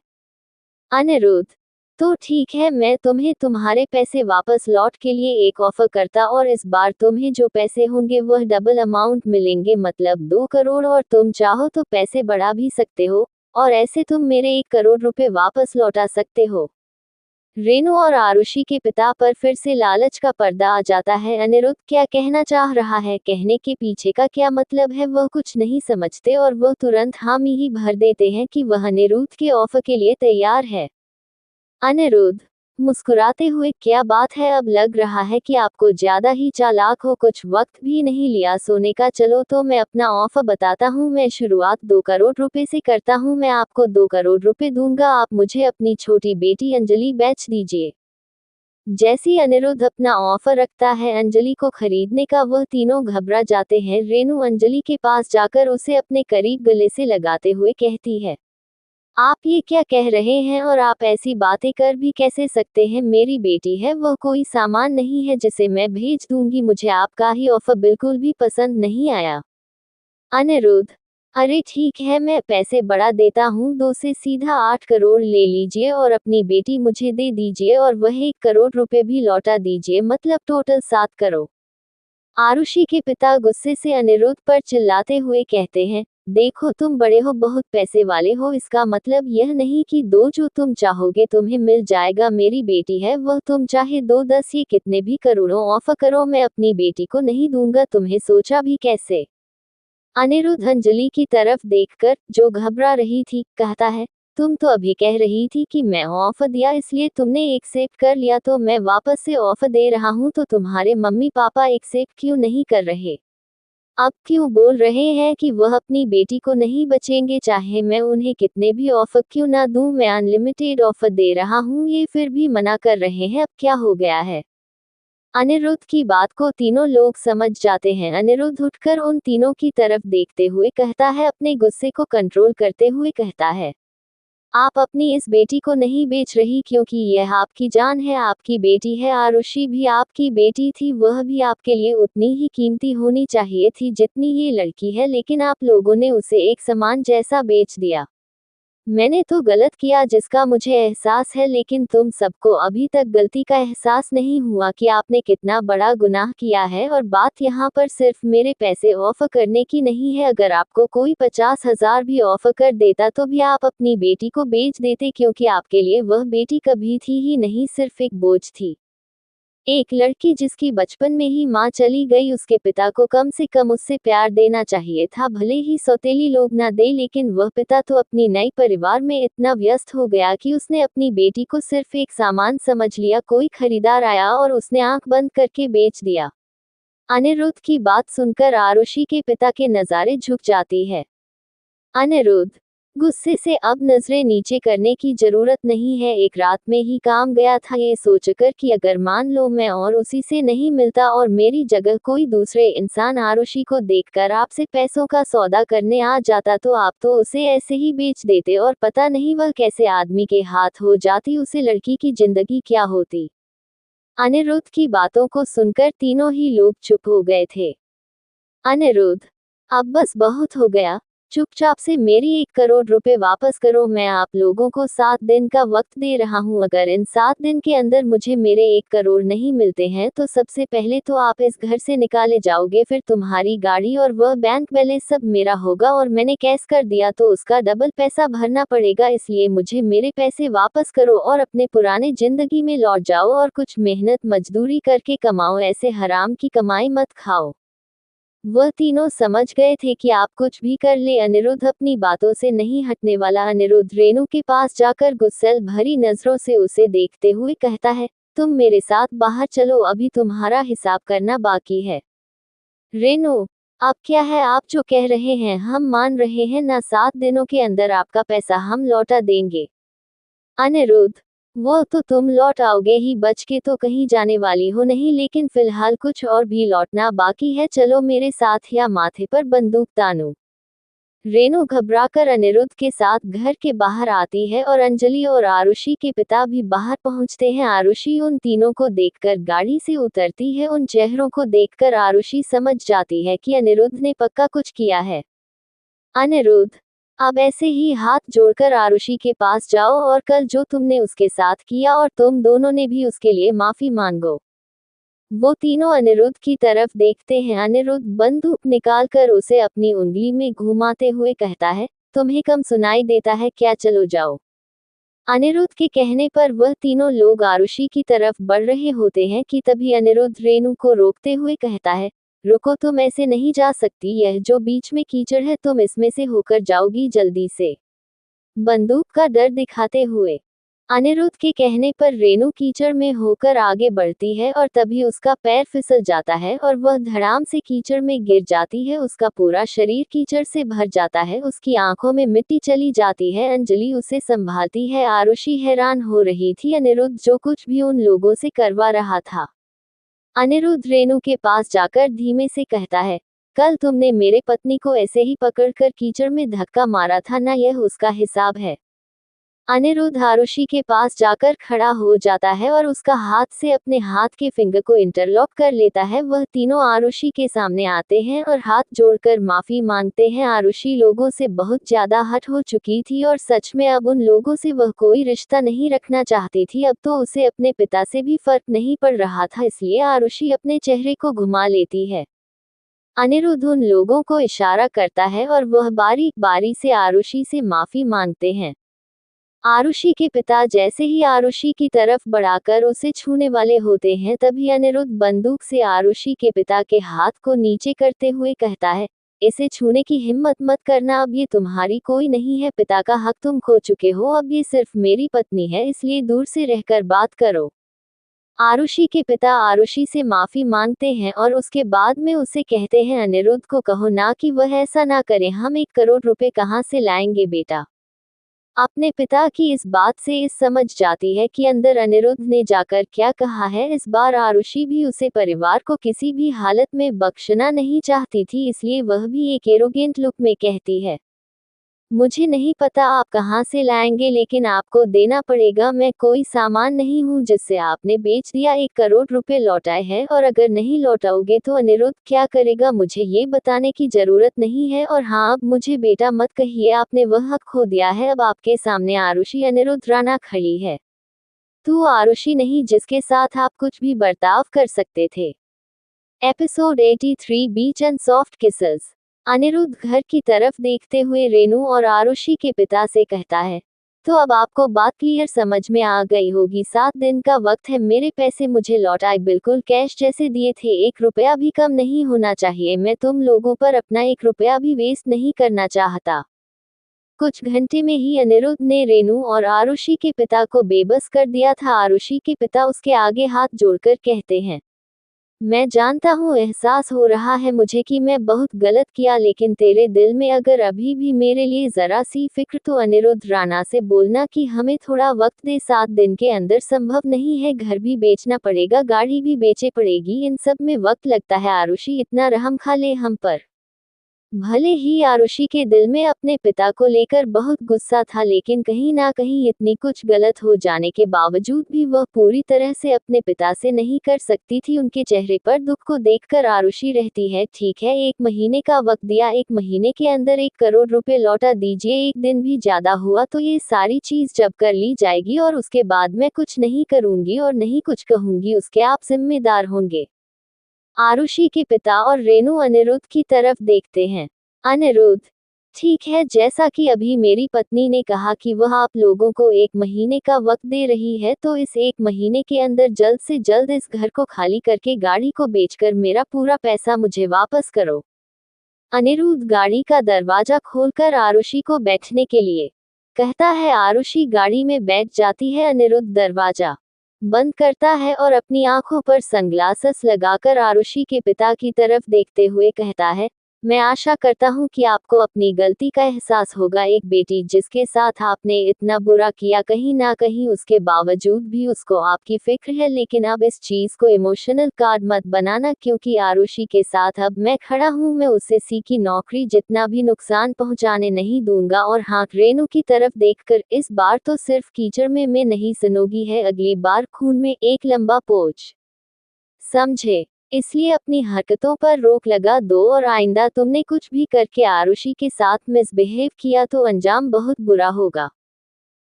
अनिरुद्ध, तो ठीक है, मैं तुम्हें तुम्हारे पैसे वापस लौट के लिए एक ऑफर करता और इस बार तुम्हें जो पैसे होंगे वह डबल अमाउंट मिलेंगे, मतलब 2 करोड़, और तुम चाहो तो पैसे बढ़ा भी सकते हो और ऐसे तुम मेरे 1 करोड़ रुपए वापस लौटा सकते हो। रेनू और आरुषि के पिता पर फिर से लालच का पर्दा आ जाता है। अनिरुद्ध क्या कहना चाह रहा है, कहने के पीछे का क्या मतलब है, वह कुछ नहीं समझते और वह तुरंत हामी ही भर देते हैं कि वह अनिरुद्ध के ऑफर के लिए तैयार है। अनिरुद्ध, मुस्कुराते हुए, क्या बात है, अब लग रहा है कि आपको ज्यादा ही चालाक हो, कुछ वक्त भी नहीं लिया सोने का। चलो तो मैं अपना ऑफर बताता हूँ। मैं शुरुआत 2 करोड़ रुपए से करता हूँ। मैं आपको 2 करोड़ रुपए दूंगा, आप मुझे अपनी छोटी बेटी अंजलि बेच दीजिए। जैसी अनिरुद्ध अपना ऑफर रखता है अंजलि को खरीदने का, वह तीनों घबरा जाते हैं। रेनू अंजलि के पास जाकर उसे अपने करीब गले से लगाते हुए कहती है, आप ये क्या कह रहे हैं और आप ऐसी बातें कर भी कैसे सकते हैं? मेरी बेटी है, वह कोई सामान नहीं है जिसे मैं भेज दूंगी। मुझे आपका ही ऑफर बिल्कुल भी पसंद नहीं आया। अनिरुद्ध, अरे ठीक है, मैं पैसे बढ़ा देता हूँ, 2 से सीधा 8 करोड़ ले लीजिए और अपनी बेटी मुझे दे दीजिए और वह 1 करोड़ रुपए भी लौटा दीजिए, मतलब टोटल 7 करोड़। आरुषि के पिता गुस्से से अनिरुद्ध पर चिल्लाते हुए कहते हैं, देखो तुम बड़े हो, बहुत पैसे वाले हो, इसका मतलब यह नहीं कि दो जो तुम चाहोगे तुम्हें मिल जाएगा। मेरी बेटी है, वह तुम चाहे 2, 10 ये कितने भी करोड़ों ऑफर करो, मैं अपनी बेटी को नहीं दूंगा। तुम्हें सोचा भी कैसे? अनिरुद्ध अंजलि की तरफ देखकर, जो घबरा रही थी, कहता है, तुम तो अभी कह रही थी कि मैं ऑफर दिया इसलिए तुमने एक्सेप्ट कर लिया, तो मैं वापस से ऑफर दे रहा हूँ, तो तुम्हारे मम्मी पापा एक्सेप्ट क्यों नहीं कर रहे? अब क्यों बोल रहे हैं कि वह अपनी बेटी को नहीं बचेंगे? चाहे मैं उन्हें कितने भी ऑफर क्यों ना दूं, मैं अनलिमिटेड ऑफर दे रहा हूँ, ये फिर भी मना कर रहे हैं। अब क्या हो गया है? अनिरुद्ध की बात को तीनों लोग समझ जाते हैं। अनिरुद्ध उठकर उन तीनों की तरफ देखते हुए कहता है, अपने गुस्से को कंट्रोल करते हुए कहता है, आप अपनी इस बेटी को नहीं बेच रही क्योंकि यह आपकी जान है, आपकी बेटी है। आरुषि भी आपकी बेटी थी, वह भी आपके लिए उतनी ही कीमती होनी चाहिए थी जितनी ये लड़की है, लेकिन आप लोगों ने उसे एक सामान जैसा बेच दिया। मैंने तो गलत किया जिसका मुझे एहसास है, लेकिन तुम सबको अभी तक गलती का एहसास नहीं हुआ कि आपने कितना बड़ा गुनाह किया है। और बात यहाँ पर सिर्फ मेरे पैसे ऑफर करने की नहीं है, अगर आपको कोई 50,000 भी ऑफर कर देता तो भी आप अपनी बेटी को बेच देते, क्योंकि आपके लिए वह बेटी कभी थी ही नहीं, सिर्फ एक बोझ थी। एक लड़की जिसकी बचपन में ही माँ चली गई, उसके पिता को कम से कम उससे प्यार देना चाहिए था, भले ही सौतेली लोग ना दे, लेकिन वह पिता तो अपनी नई परिवार में इतना व्यस्त हो गया कि उसने अपनी बेटी को सिर्फ एक सामान समझ लिया। कोई खरीदार आया और उसने आंख बंद करके बेच दिया। अनिरुद्ध की बात सुनकर आरुषि के पिता के नज़ारे झुक जाती है। अनिरुद्ध, गुस्से से अब नजरें नीचे करने की जरूरत नहीं है, एक रात में ही काम गया था, ये सोचकर कि अगर मान लो मैं और उसी से नहीं मिलता और मेरी जगह कोई दूसरे इंसान आरुषि को देखकर आपसे पैसों का सौदा करने आ जाता, तो आप तो उसे ऐसे ही बेच देते और पता नहीं वह कैसे आदमी के हाथ हो जाती, उसे लड़की की जिंदगी क्या होती। अनिरुद्ध की बातों को सुनकर तीनों ही लोग चुप हो गए थे। अनिरुद्ध, अब बस बहुत हो गया, चुपचाप से मेरी 1 करोड़ रुपए वापस करो। मैं आप लोगों को 7 दिन का वक्त दे रहा हूँ। अगर इन 7 दिन के अंदर मुझे मेरे 1 करोड़ नहीं मिलते हैं तो सबसे पहले तो आप इस घर से निकाले जाओगे, फिर तुम्हारी गाड़ी और वह बैंक बैलेंस सब मेरा होगा, और मैंने कैश कर दिया तो उसका डबल पैसा भरना पड़ेगा। इसलिए मुझे मेरे पैसे वापस करो और अपने पुराने जिंदगी में लौट जाओ और कुछ मेहनत मजदूरी करके कमाओ, ऐसे हराम की कमाई मत खाओ। वह तीनों समझ गए थे कि आप कुछ भी कर ले, अनिरुद्ध अपनी बातों से नहीं हटने वाला। अनिरुद्ध रेनू के पास जाकर गुस्से भरी नजरों से उसे देखते हुए कहता है, तुम मेरे साथ बाहर चलो, अभी तुम्हारा हिसाब करना बाकी है। रेनू, अब क्या है आप जो कह रहे हैं हम मान रहे हैं ना, 7 दिनों के अंदर आपका पैसा हम लौटा देंगे। अनिरुद्ध, वो तो तुम लौट आओगे ही, बच के तो कहीं जाने वाली हो नहीं, लेकिन फिलहाल कुछ और भी लौटना बाकी है, चलो मेरे साथ या माथे पर बंदूक तानो। रेनू घबराकर अनिरुद्ध के साथ घर के बाहर आती है और अंजलि और आरुषि के पिता भी बाहर पहुंचते हैं। आरुषि उन तीनों को देखकर गाड़ी से उतरती है। उन चेहरों को देखकर आरुषि समझ जाती है कि अनिरुद्ध ने पक्का कुछ किया है। अनिरुद्ध, अब ऐसे ही हाथ जोड़कर आरुषि के पास जाओ और कल जो तुमने उसके साथ किया और तुम दोनों ने भी उसके लिए माफी मांगो। वो तीनों अनिरुद्ध की तरफ देखते हैं। अनिरुद्ध बंदूक निकालकर उसे अपनी उंगली में घुमाते हुए कहता है, तुम्हें कम सुनाई देता है क्या, चलो जाओ। अनिरुद्ध के कहने पर वह तीनों लोग आरुषि की तरफ बढ़ रहे होते हैं कि तभी अनिरुद्ध रेनू को रोकते हुए कहता है, रुको, तुम ऐसे नहीं जा सकती, यह जो बीच में कीचड़ है तुम इसमें से होकर जाओगी जल्दी से। बंदूक का डर दिखाते हुए अनिरुद्ध के कहने पर रेनू कीचड़ में होकर आगे बढ़ती है और तभी उसका पैर फिसल जाता है और वह धड़ाम से कीचड़ में गिर जाती है। उसका पूरा शरीर कीचड़ से भर जाता है, उसकी आंखों में मिट्टी चली जाती है। अंजलि उसे संभालती है। आरुषि हैरान हो रही थी अनिरुद्ध जो कुछ भी उन लोगों से करवा रहा था। अनिरुद्ध रेनू के पास जाकर धीमे से कहता है, कल तुमने मेरे पत्नी को ऐसे ही पकड़कर कीचड़ में धक्का मारा था ना, यह उसका हिसाब है। अनिरुद्ध आरुषि के पास जाकर खड़ा हो जाता है और उसका हाथ से अपने हाथ के फिंगर को इंटरलॉक कर लेता है। वह तीनों आरुषि के सामने आते हैं और हाथ जोड़कर माफी मांगते हैं। आरुषि लोगों से बहुत ज्यादा हट हो चुकी थी और सच में अब उन लोगों से वह कोई रिश्ता नहीं रखना चाहती थी। अब तो उसे अपने पिता से भी फर्क नहीं पड़ रहा था, इसलिए आरुषि अपने चेहरे को घुमा लेती है। अनिरुद्ध उन लोगों को इशारा करता है और वह बारी बारी से आरुषि से माफी मांगते हैं। आरुषि के पिता जैसे ही आरुषि की तरफ बढ़ाकर उसे छूने वाले होते हैं तभी अनिरुद्ध बंदूक से आरुषि के पिता के हाथ को नीचे करते हुए कहता है, इसे छूने की हिम्मत मत करना, अब ये तुम्हारी कोई नहीं है, पिता का हक तुम खो चुके हो, अब ये सिर्फ मेरी पत्नी है, इसलिए दूर से रहकर बात करो। आरुषि के पिता आरुषि से माफी मांगते हैं और उसके बाद में उसे कहते हैं, अनिरुद्ध को कहो ना कि वह ऐसा ना करे, हम 1 करोड़ रुपए कहाँ से लाएंगे बेटा। अपने पिता की इस बात से इस समझ जाती है कि अंदर अनिरुद्ध ने जाकर क्या कहा है। इस बार आरुषि भी उसे परिवार को किसी भी हालत में बख्शना नहीं चाहती थी, इसलिए वह भी एक एरोगेंट लुक में कहती है, मुझे नहीं पता आप कहाँ से लाएंगे, लेकिन आपको देना पड़ेगा, मैं कोई सामान नहीं हूँ जिससे आपने बेच दिया। 1 करोड़ रुपए लौटाए हैं और अगर नहीं लौटाओगे तो अनिरुद्ध क्या करेगा मुझे ये बताने की जरूरत नहीं है। और हाँ, अब मुझे बेटा मत कहिए, आपने वह हक खो दिया है। अब आपके सामने आरुषि अनिरुद्ध राणा खड़ी है, तू आरुषि नहीं जिसके साथ आप कुछ भी बर्ताव कर सकते थे। Episode 83 beach and soft kisses. Aniruddh घर की तरफ देखते हुए रेनू और आरुषि के पिता से कहता है, तो अब आपको बात क्लियर समझ में आ गई होगी, 7 दिन का वक्त है, मेरे पैसे मुझे लौटाए, बिल्कुल कैश जैसे दिए थे, 1 रुपया भी कम नहीं होना चाहिए। मैं तुम लोगों पर अपना 1 रुपया भी वेस्ट नहीं करना चाहता। कुछ घंटे में ही अनिरुद्ध ने रेनू और आरुषि के पिता को बेबस कर दिया था। आरुषि के पिता उसके आगे हाथ जोड़कर कहते हैं, मैं जानता हूँ, एहसास हो रहा है मुझे कि मैं बहुत गलत किया, लेकिन तेरे दिल में अगर अभी भी मेरे लिए जरा सी फिक्र तो अनिरुद्ध राणा से बोलना कि हमें थोड़ा वक्त दे, 7 दिन के अंदर संभव नहीं है, घर भी बेचना पड़ेगा, गाड़ी भी बेचे पड़ेगी, इन सब में वक्त लगता है। आरुषि इतना रहम खा ले हम पर। भले ही आरुषि के दिल में अपने पिता को लेकर बहुत गुस्सा था, लेकिन कहीं ना कहीं इतनी कुछ गलत हो जाने के बावजूद भी वह पूरी तरह से अपने पिता से नहीं कर सकती थी। उनके चेहरे पर दुख को देखकर आरुषि रहती है, ठीक है 1 महीने का वक्त दिया, 1 महीने के अंदर 1 करोड़ रुपए लौटा दीजिए, एक दिन भी ज्यादा हुआ तो ये सारी चीज जब कर ली जाएगी और उसके बाद मैं कुछ नहीं करूंगी और नहीं कुछ कहूंगी, उसके आप जिम्मेदार होंगे। आरुषि के पिता और रेणु अनिरुद्ध की तरफ देखते हैं। अनिरुद्ध, ठीक है, जैसा कि अभी मेरी पत्नी ने कहा कि वह आप लोगों को 1 महीने का वक्त दे रही है, तो इस 1 महीने के अंदर जल्द से जल्द इस घर को खाली करके गाड़ी को बेचकर मेरा पूरा पैसा मुझे वापस करो। अनिरुद्ध गाड़ी का दरवाजा खोलकर आरुषि को बैठने के लिए कहता है। आरुषि गाड़ी में बैठ जाती है। अनिरुद्ध दरवाजा बंद करता है और अपनी आंखों पर सनग्लासेस लगाकर आरुषि के पिता की तरफ देखते हुए कहता है, मैं आशा करता हूँ कि आपको अपनी गलती का एहसास होगा। एक बेटी जिसके साथ आपने इतना बुरा किया, कहीं ना कहीं उसके बावजूद भी उसको आपकी फिक्र है, लेकिन अब इस चीज को इमोशनल कार्ड मत बनाना, क्योंकि आरुषि के साथ अब मैं खड़ा हूँ, मैं उसे सीखी नौकरी जितना भी नुकसान पहुँचाने नहीं दूंगा। और हाँ, रेणु की तरफ देखकर, इस बार तो सिर्फ कीचड़ में मैं नहीं सनोगी है, अगली बार खून में एक लंबा पोंछ, समझे? इसलिए अपनी हरकतों पर रोक लगा दो और आइंदा तुमने कुछ भी करके आरुषि के साथ मिसबिहेव किया तो अंजाम बहुत बुरा होगा।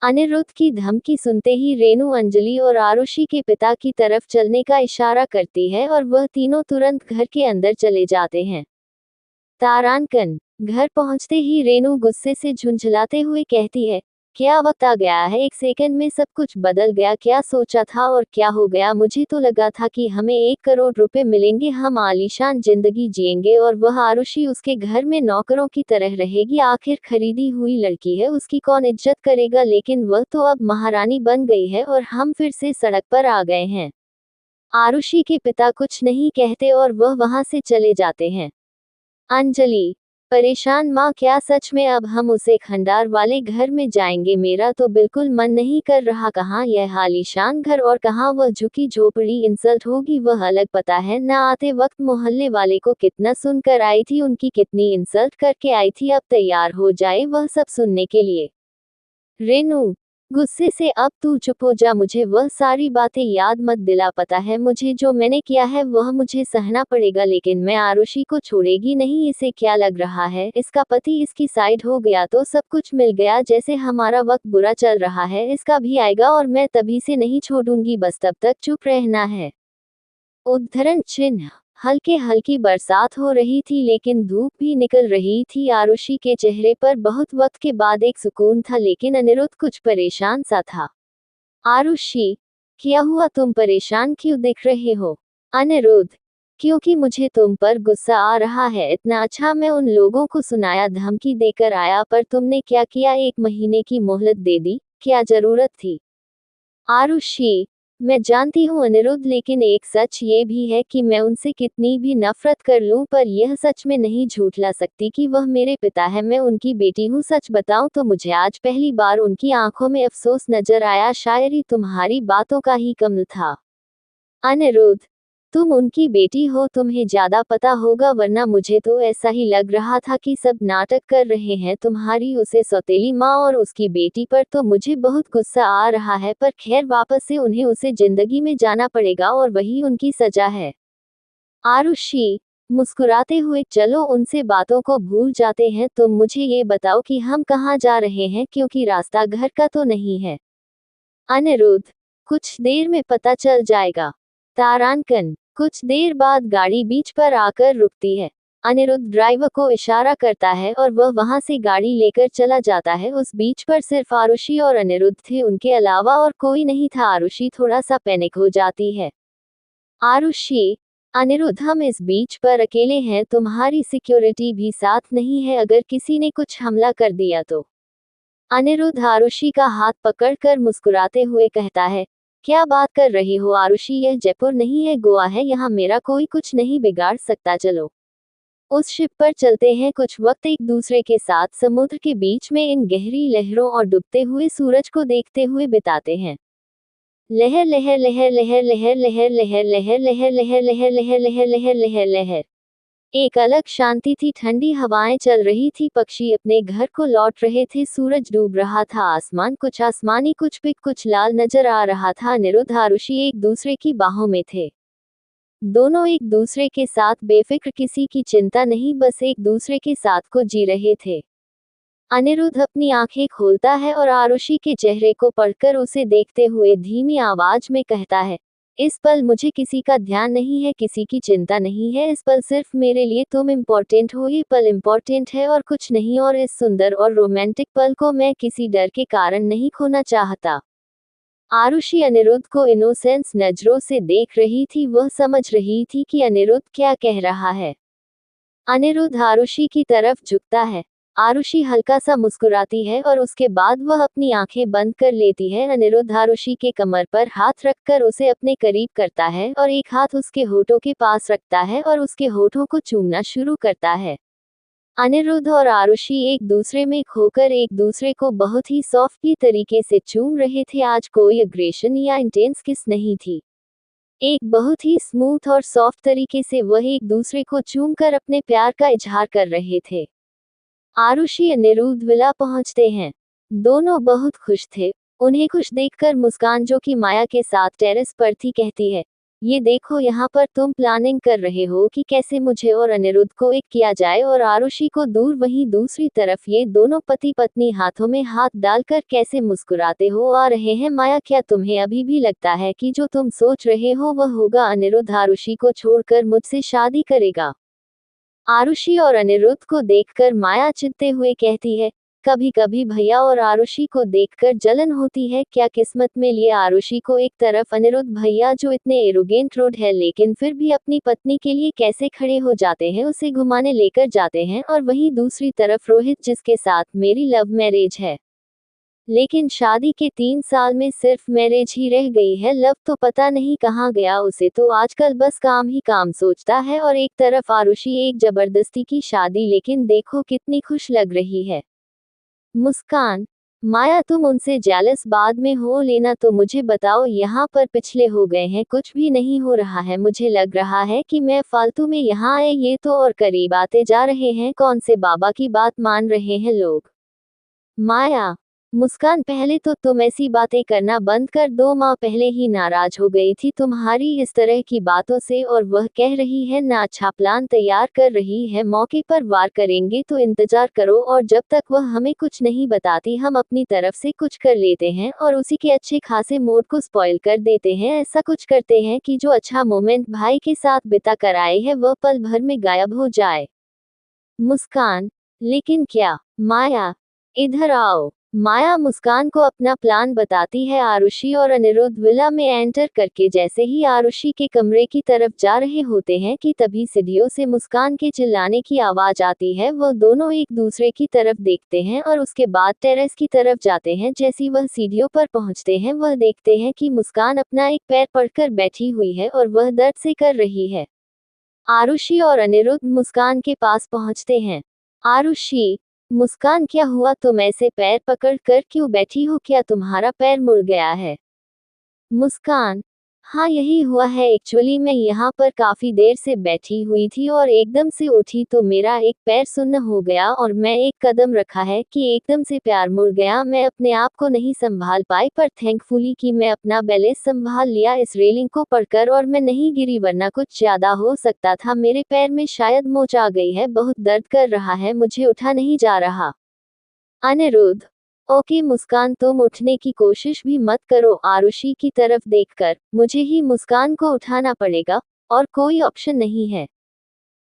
अनिरुद्ध की धमकी सुनते ही रेणु अंजलि और आरुषि के पिता की तरफ चलने का इशारा करती है और वह तीनों तुरंत घर के अंदर चले जाते हैं। तारांकन, घर पहुंचते ही रेणु गुस्से से झुंझलाते हुए कहती है, क्या वक्त आ गया है, 1 सेकंड में सब कुछ बदल गया, क्या सोचा था और क्या हो गया, मुझे तो लगा था कि हमें 1 करोड़ रुपए मिलेंगे, हम आलीशान जिंदगी जिएंगे और वह आरुषि उसके घर में नौकरों की तरह रहेगी, आखिर खरीदी हुई लड़की है, उसकी कौन इज्जत करेगा, लेकिन वह तो अब महारानी बन गई है और हम फिर से सड़क पर आ गए हैं। आरुषि के पिता कुछ नहीं कहते और वह वहां से चले जाते हैं। अंजलि, परेशान माँ, क्या सच में अब हम उसे खंडार वाले घर में जाएंगे, मेरा तो बिल्कुल मन नहीं कर रहा, कहाँ यह आलीशान घर और कहाँ वह झुकी झोपड़ी, इंसल्ट होगी वह अलग, पता है ना आते वक्त मोहल्ले वाले को कितना सुनकर आई थी, उनकी कितनी इंसल्ट करके आई थी, अब तैयार हो जाए वह सब सुनने के लिए। रेनू गुस्से से, अब तू चुप हो जा, मुझे वह सारी बातें याद मत दिला, पता है मुझे जो मैंने किया है वह मुझे सहना पड़ेगा, लेकिन मैं आरुषि को छोड़ेगी नहीं, इसे क्या लग रहा है इसका पति इसकी साइड हो गया तो सब कुछ मिल गया, जैसे हमारा वक्त बुरा चल रहा है इसका भी आएगा और मैं तभी से नहीं छोड़ूंगी, बस तब तक चुप रहना है। उद्धरण चिन्ह, हल्के हल्की बरसात हो रही थी लेकिन धूप भी निकल रही थी। आरुषि के चेहरे पर बहुत वक्त के बाद एक सुकून था, लेकिन अनिरुद्ध कुछ परेशान सा था। आरुषि, क्या हुआ, तुम परेशान क्यों दिख रहे हो? अनिरुद्ध, क्योंकि मुझे तुम पर गुस्सा आ रहा है, इतना अच्छा मैं उन लोगों को सुनाया, धमकी देकर आया, पर तुमने क्या किया, 1 महीने की मोहलत दे दी, क्या जरूरत थी? आरुषि, मैं जानती हूँ अनिरुद्ध, लेकिन एक सच ये भी है कि मैं उनसे कितनी भी नफरत कर लूं, पर यह सच में नहीं झूठला सकती कि वह मेरे पिता है, मैं उनकी बेटी हूँ। सच बताऊं तो मुझे आज पहली बार उनकी आंखों में अफसोस नजर आया, शायद ही तुम्हारी बातों का ही कम था। अनिरुद्ध, तुम उनकी बेटी हो, तुम्हें ज्यादा पता होगा, वरना मुझे तो ऐसा ही लग रहा था कि सब नाटक कर रहे हैं, तुम्हारी उसे सौतेली माँ और उसकी बेटी पर तो मुझे बहुत गुस्सा आ रहा है, पर खैर वापस से उन्हें उसे जिंदगी में जाना पड़ेगा और वही उनकी सजा है। आरुषि, मुस्कुराते हुए, चलो उनसे बातों को भूल जाते हैं, तुम मुझे ये बताओ कि हम कहाँ जा रहे हैं, क्योंकि रास्ता घर का तो नहीं है। अनिरुद्ध, कुछ देर में पता चल जाएगा। तारांकन, कुछ देर बाद गाड़ी बीच पर आकर रुकती है। अनिरुद्ध ड्राइवर को इशारा करता है और वह वहां से गाड़ी लेकर चला जाता है। उस बीच पर सिर्फ आरुषि और अनिरुद्ध थे, उनके अलावा और कोई नहीं था। आरुषि थोड़ा सा पैनिक हो जाती है। आरुषि, अनिरुद्ध, हम इस बीच पर अकेले हैं, तुम्हारी सिक्योरिटी भी साथ नहीं है, अगर किसी ने कुछ हमला कर दिया तो? अनिरुद्ध आरुषि का हाथ पकड़कर मुस्कुराते हुए कहता है, क्या बात कर रही हो आरुषि, यह जयपुर नहीं है, गोवा है, यहाँ मेरा कोई कुछ नहीं बिगाड़ सकता, चलो उस शिप पर चलते हैं, कुछ वक्त एक दूसरे के साथ समुद्र के बीच में इन गहरी लहरों और डूबते हुए सूरज को देखते हुए बिताते हैं। लहर लहर लहर लहर लहर लहर लहर लहर लहर लहर लहर लहर लहर लहर लहर लहर लहर। एक अलग शांति थी, ठंडी हवाएं चल रही थी, पक्षी अपने घर को लौट रहे थे, सूरज डूब रहा था, आसमान कुछ आसमानी, कुछ पिक, कुछ लाल नजर आ रहा था। अनिरुद्ध आरुषि एक दूसरे की बाहों में थे। दोनों एक दूसरे के साथ बेफिक्र, किसी की चिंता नहीं, बस एक दूसरे के साथ को जी रहे थे। अनिरुद्ध अपनी आंखें खोलता है और आरुषि के चेहरे को पढ़कर उसे देखते हुए धीमी आवाज में कहता है, इस पल मुझे किसी का ध्यान नहीं है, किसी की चिंता नहीं है, इस पल सिर्फ मेरे लिए तुम इम्पोर्टेंट हो, ये पल इम्पोर्टेंट है और कुछ नहीं, और इस सुंदर और रोमांटिक पल को मैं किसी डर के कारण नहीं खोना चाहता। आरुषि अनिरुद्ध को इनोसेंस नजरों से देख रही थी, वह समझ रही थी कि अनिरुद्ध क्या कह रहा है। अनिरुद्ध आरुषि की तरफ झुकता है। आरुषि हल्का सा मुस्कुराती है और उसके बाद वह अपनी आंखें बंद कर लेती है। अनिरुद्ध आरुषि के कमर पर हाथ रखकर उसे अपने करीब करता है और एक हाथ उसके होठों के पास रखता है और उसके होठों को चूमना शुरू करता है। अनिरुद्ध और आरुषि एक दूसरे में खोकर एक दूसरे को बहुत ही सॉफ्टली तरीके से चूम रहे थे। आज कोई अग्रेशन या इंटेंस किस नहीं थी। एक बहुत ही स्मूथ और सॉफ्ट तरीके से वह एक दूसरे को चूमकर अपने प्यार का इजहार कर रहे थे। आरुषि अनिरुद्ध विला पहुंचते हैं। दोनों बहुत खुश थे। उन्हें खुश देखकर मुस्कान, जो कि माया के साथ टेरेस पर थी, कहती है, ये देखो, यहाँ पर तुम प्लानिंग कर रहे हो कि कैसे मुझे और अनिरुद्ध को एक किया जाए, और आरुषि को दूर वहीं दूसरी तरफ ये दोनों पति पत्नी हाथों में हाथ डालकर कैसे मुस्कुराते हो आ रहे हैं। माया, क्या तुम्हें अभी भी लगता है कि जो तुम सोच रहे हो वह होगा? अनिरुद्ध आरुषि को छोड़कर मुझसे शादी करेगा? आरुषि और अनिरुद्ध को देखकर माया चिढ़ते हुए कहती है, कभी कभी भैया और आरुषि को देखकर जलन होती है। क्या किस्मत में लिए आरुषि को एक तरफ अनिरुद्ध भैया जो इतने एरोगेंट रूड है लेकिन फिर भी अपनी पत्नी के लिए कैसे खड़े हो जाते हैं, उसे घुमाने लेकर जाते हैं, और वहीं दूसरी तरफ रोहित जिसके साथ मेरी लव मैरिज है, लेकिन शादी के 3 साल में सिर्फ मैरिज ही रह गई है, लव तो पता नहीं कहाँ गया, उसे तो आजकल बस काम ही काम सोचता है। और एक तरफ आरुषि एक जबरदस्ती की शादी, लेकिन देखो कितनी खुश लग रही है। मुस्कान, माया तुम उनसे जेलस बाद में हो लेना, तो मुझे बताओ, यहाँ पर पिछले हो गए हैं, कुछ भी नहीं हो रहा है, मुझे लग रहा है कि मैं फालतू में यहाँ आए, ये तो और करीब आते जा रहे हैं, कौन से बाबा की बात मान रहे हैं लोग। माया, मुस्कान, पहले तो तुम ऐसी बातें करना बंद कर दो, माँ पहले ही नाराज हो गई थी तुम्हारी इस तरह की बातों से, और वह कह रही है ना अच्छा प्लान तैयार कर रही है, मौके पर वार करेंगे, तो इंतजार करो, और जब तक वह हमें कुछ नहीं बताती हम अपनी तरफ से कुछ कर लेते हैं और उसी के अच्छे खासे मूड को स्पॉइल कर देते हैं। ऐसा कुछ करते हैं कि जो अच्छा मोमेंट भाई के साथ बिता कर आए हैं वह पल भर में गायब हो जाए। मुस्कान, लेकिन क्या? माया, इधर आओ। माया मुस्कान को अपना प्लान बताती है। आरुषि और अनिरुद्ध विला में एंटर करके जैसे ही आरुषि के कमरे की तरफ जा रहे होते हैं कि तभी सीढ़ियों से मुस्कान के चिल्लाने की आवाज आती है। वह दोनों एक दूसरे की तरफ देखते हैं और उसके बाद टेरेस की तरफ जाते हैं। जैसी वह सीढ़ियों पर पहुंचते हैं वह देखते हैं कि मुस्कान अपना एक पैर पकड़कर बैठी हुई है और वह दर्द से कर रही है। आरुषि और अनिरुद्ध मुस्कान के पास पहुंचते हैं। आरुषि, मुस्कान, क्या हुआ? तुम ऐसे पैर पकड़ कर क्यों बैठी हो? क्या तुम्हारा पैर मुड़ गया है? मुस्कान, हाँ यही हुआ है, एक्चुअली मैं यहाँ पर काफी देर से बैठी हुई थी और एकदम से उठी तो मेरा एक पैर सुन्न हो गया और मैं एक कदम रखा है कि एकदम से पैर मुड़ गया। मैं अपने आप को नहीं संभाल पाई, पर थैंकफुली कि मैं अपना बैलेंस संभाल लिया इस रेलिंग को पकड़कर और मैं नहीं गिरी, वरना कुछ ज्यादा हो सकता था। मेरे पैर में शायद मोच आ गई है, बहुत दर्द कर रहा है, मुझे उठा नहीं जा रहा। अनिरुद्ध, ओके मुस्कान, तुम उठने की कोशिश भी मत करो। आरुषि की तरफ देखकर, मुझे ही मुस्कान को उठाना पड़ेगा और कोई ऑप्शन नहीं है।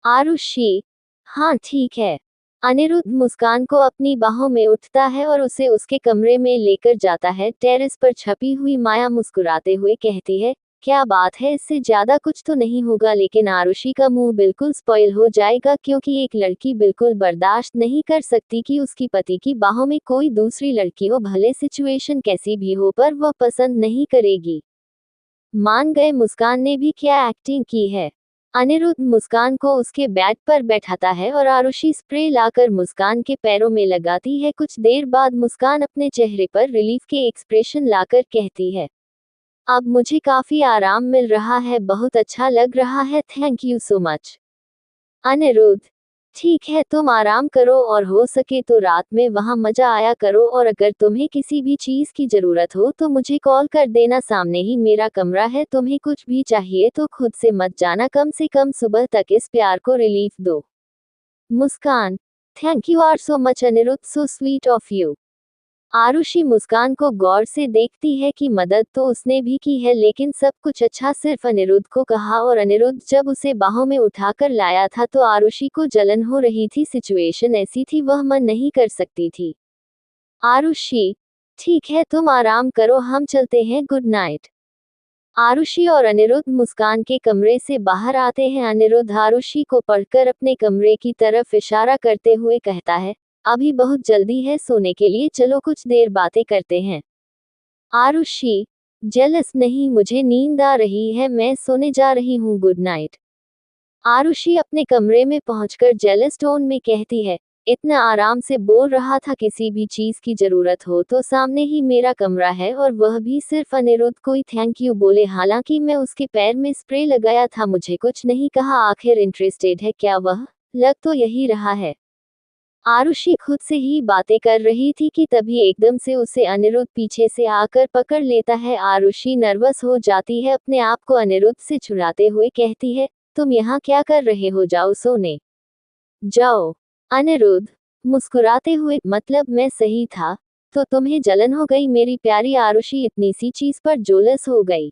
आरुषि, हाँ ठीक है। अनिरुद्ध मुस्कान को अपनी बाहों में उठता है और उसे उसके कमरे में लेकर जाता है। टेरेस पर छपी हुई माया मुस्कुराते हुए कहती है, क्या बात है, इससे ज्यादा कुछ तो नहीं होगा, लेकिन आरुषि का मुंह बिल्कुल स्पॉइल हो जाएगा क्योंकि एक लड़की बिल्कुल बर्दाश्त नहीं कर सकती कि उसकी पति की बाहों में कोई दूसरी लड़की हो, भले सिचुएशन कैसी भी हो, पर वह पसंद नहीं करेगी। मान गए, मुस्कान ने भी क्या एक्टिंग की है। अनिरुद्ध मुस्कान को उसके बेड पर बैठाता है और आरुषि स्प्रे लाकर मुस्कान के पैरों में लगाती है। कुछ देर बाद मुस्कान अपने चेहरे पर रिलीफ के एक्सप्रेशन लाकर कहती है, अब मुझे काफी आराम मिल रहा है, बहुत अच्छा लग रहा है, thank you so much. Aniruddh, ठीक है तुम आराम करो और हो सके तो रात में वहां मजा आया करो, और अगर तुम्हें किसी भी चीज की जरूरत हो तो मुझे कॉल कर देना, सामने ही मेरा कमरा है, तुम्हें कुछ भी चाहिए तो खुद से मत जाना, कम से कम सुबह तक इस प्यार को रिलीफ दो। Muskaan, thank you are so much Anirudh, so sweet of you. Arushi Muskaan को गौर से देखती है कि मदद तो उसने भी की है लेकिन सब कुछ अच्छा सिर्फ अनिरुद्ध को कहा, और अनिरुद्ध जब उसे बाहों में उठाकर लाया था तो आरुषि को जलन हो रही थी, सिचुएशन ऐसी थी वह मन नहीं कर सकती थी। आरुषि, ठीक है तुम आराम करो, हम चलते हैं, गुड नाइट। आरुषि और अनिरुद्ध मुस्कान के कमरे से बाहर आते हैं। अनिरुद्ध आरुषि को पढ़कर अपने कमरे की तरफ इशारा करते हुए कहता है, अभी बहुत जल्दी है सोने के लिए, चलो कुछ देर बातें करते हैं। आरुषि, जेलस नहीं, मुझे नींद आ रही है, मैं सोने जा रही हूँ, गुड नाइट। आरुषि अपने कमरे में पहुंचकर जेलस टोन में कहती है, इतना आराम से बोल रहा था, किसी भी चीज की जरूरत हो तो सामने ही मेरा कमरा है, और वह भी सिर्फ अनिरुद्ध कोई थैंक यू बोले, हालांकि मैं उसके पैर में स्प्रे लगाया था, मुझे कुछ नहीं कहा, आखिर इंटरेस्टेड है क्या वह? लग तो यही रहा है। आरुषि खुद से ही बातें कर रही थी कि तभी एकदम से उसे अनिरुद्ध पीछे से आकर पकड़ लेता है। आरुषि नर्वस हो जाती है, अपने आप को अनिरुद्ध से छुड़ाते हुए कहती है, तुम यहाँ क्या कर रहे हो, जाओ सोने जाओ। अनिरुद्ध, मुस्कुराते हुए, मतलब मैं सही था तो तुम्हें जलन हो गई मेरी प्यारी आरुषि, इतनी सी चीज पर जोलस हो गई।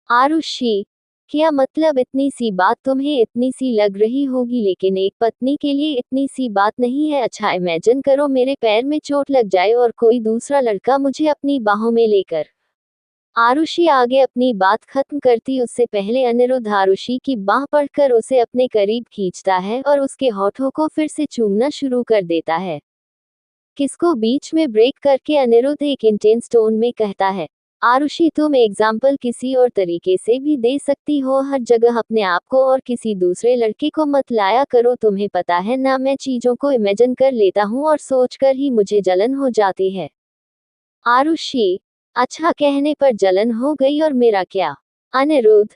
आरुषि, क्या मतलब, इतनी सी बात तुम्हें इतनी सी लग रही होगी लेकिन एक पत्नी के लिए इतनी सी बात नहीं है। अच्छा इमेजिन करो मेरे पैर में चोट लग जाए और कोई दूसरा लड़का मुझे अपनी बाहों में लेकर। आरुषि आगे अपनी बात खत्म करती उससे पहले अनिरुद्ध आरुषि की बाह पकड़कर उसे अपने करीब खींचता है और उसके होठों को फिर से चूमना शुरू कर देता है। किसको बीच में ब्रेक करके अनिरुद्ध एक इंटेंस टोन में कहता है, आरुषि तुम एग्जाम्पल किसी और तरीके से भी दे सकती हो, हर जगह अपने आप को और किसी दूसरे लड़के को मत लाया करो, तुम्हें पता है ना मैं चीजों को इमेजिन कर लेता हूँ और सोचकर ही मुझे जलन हो जाती है। आरुषि, अच्छा कहने पर जलन हो गई और मेरा क्या? अनिरुद्ध,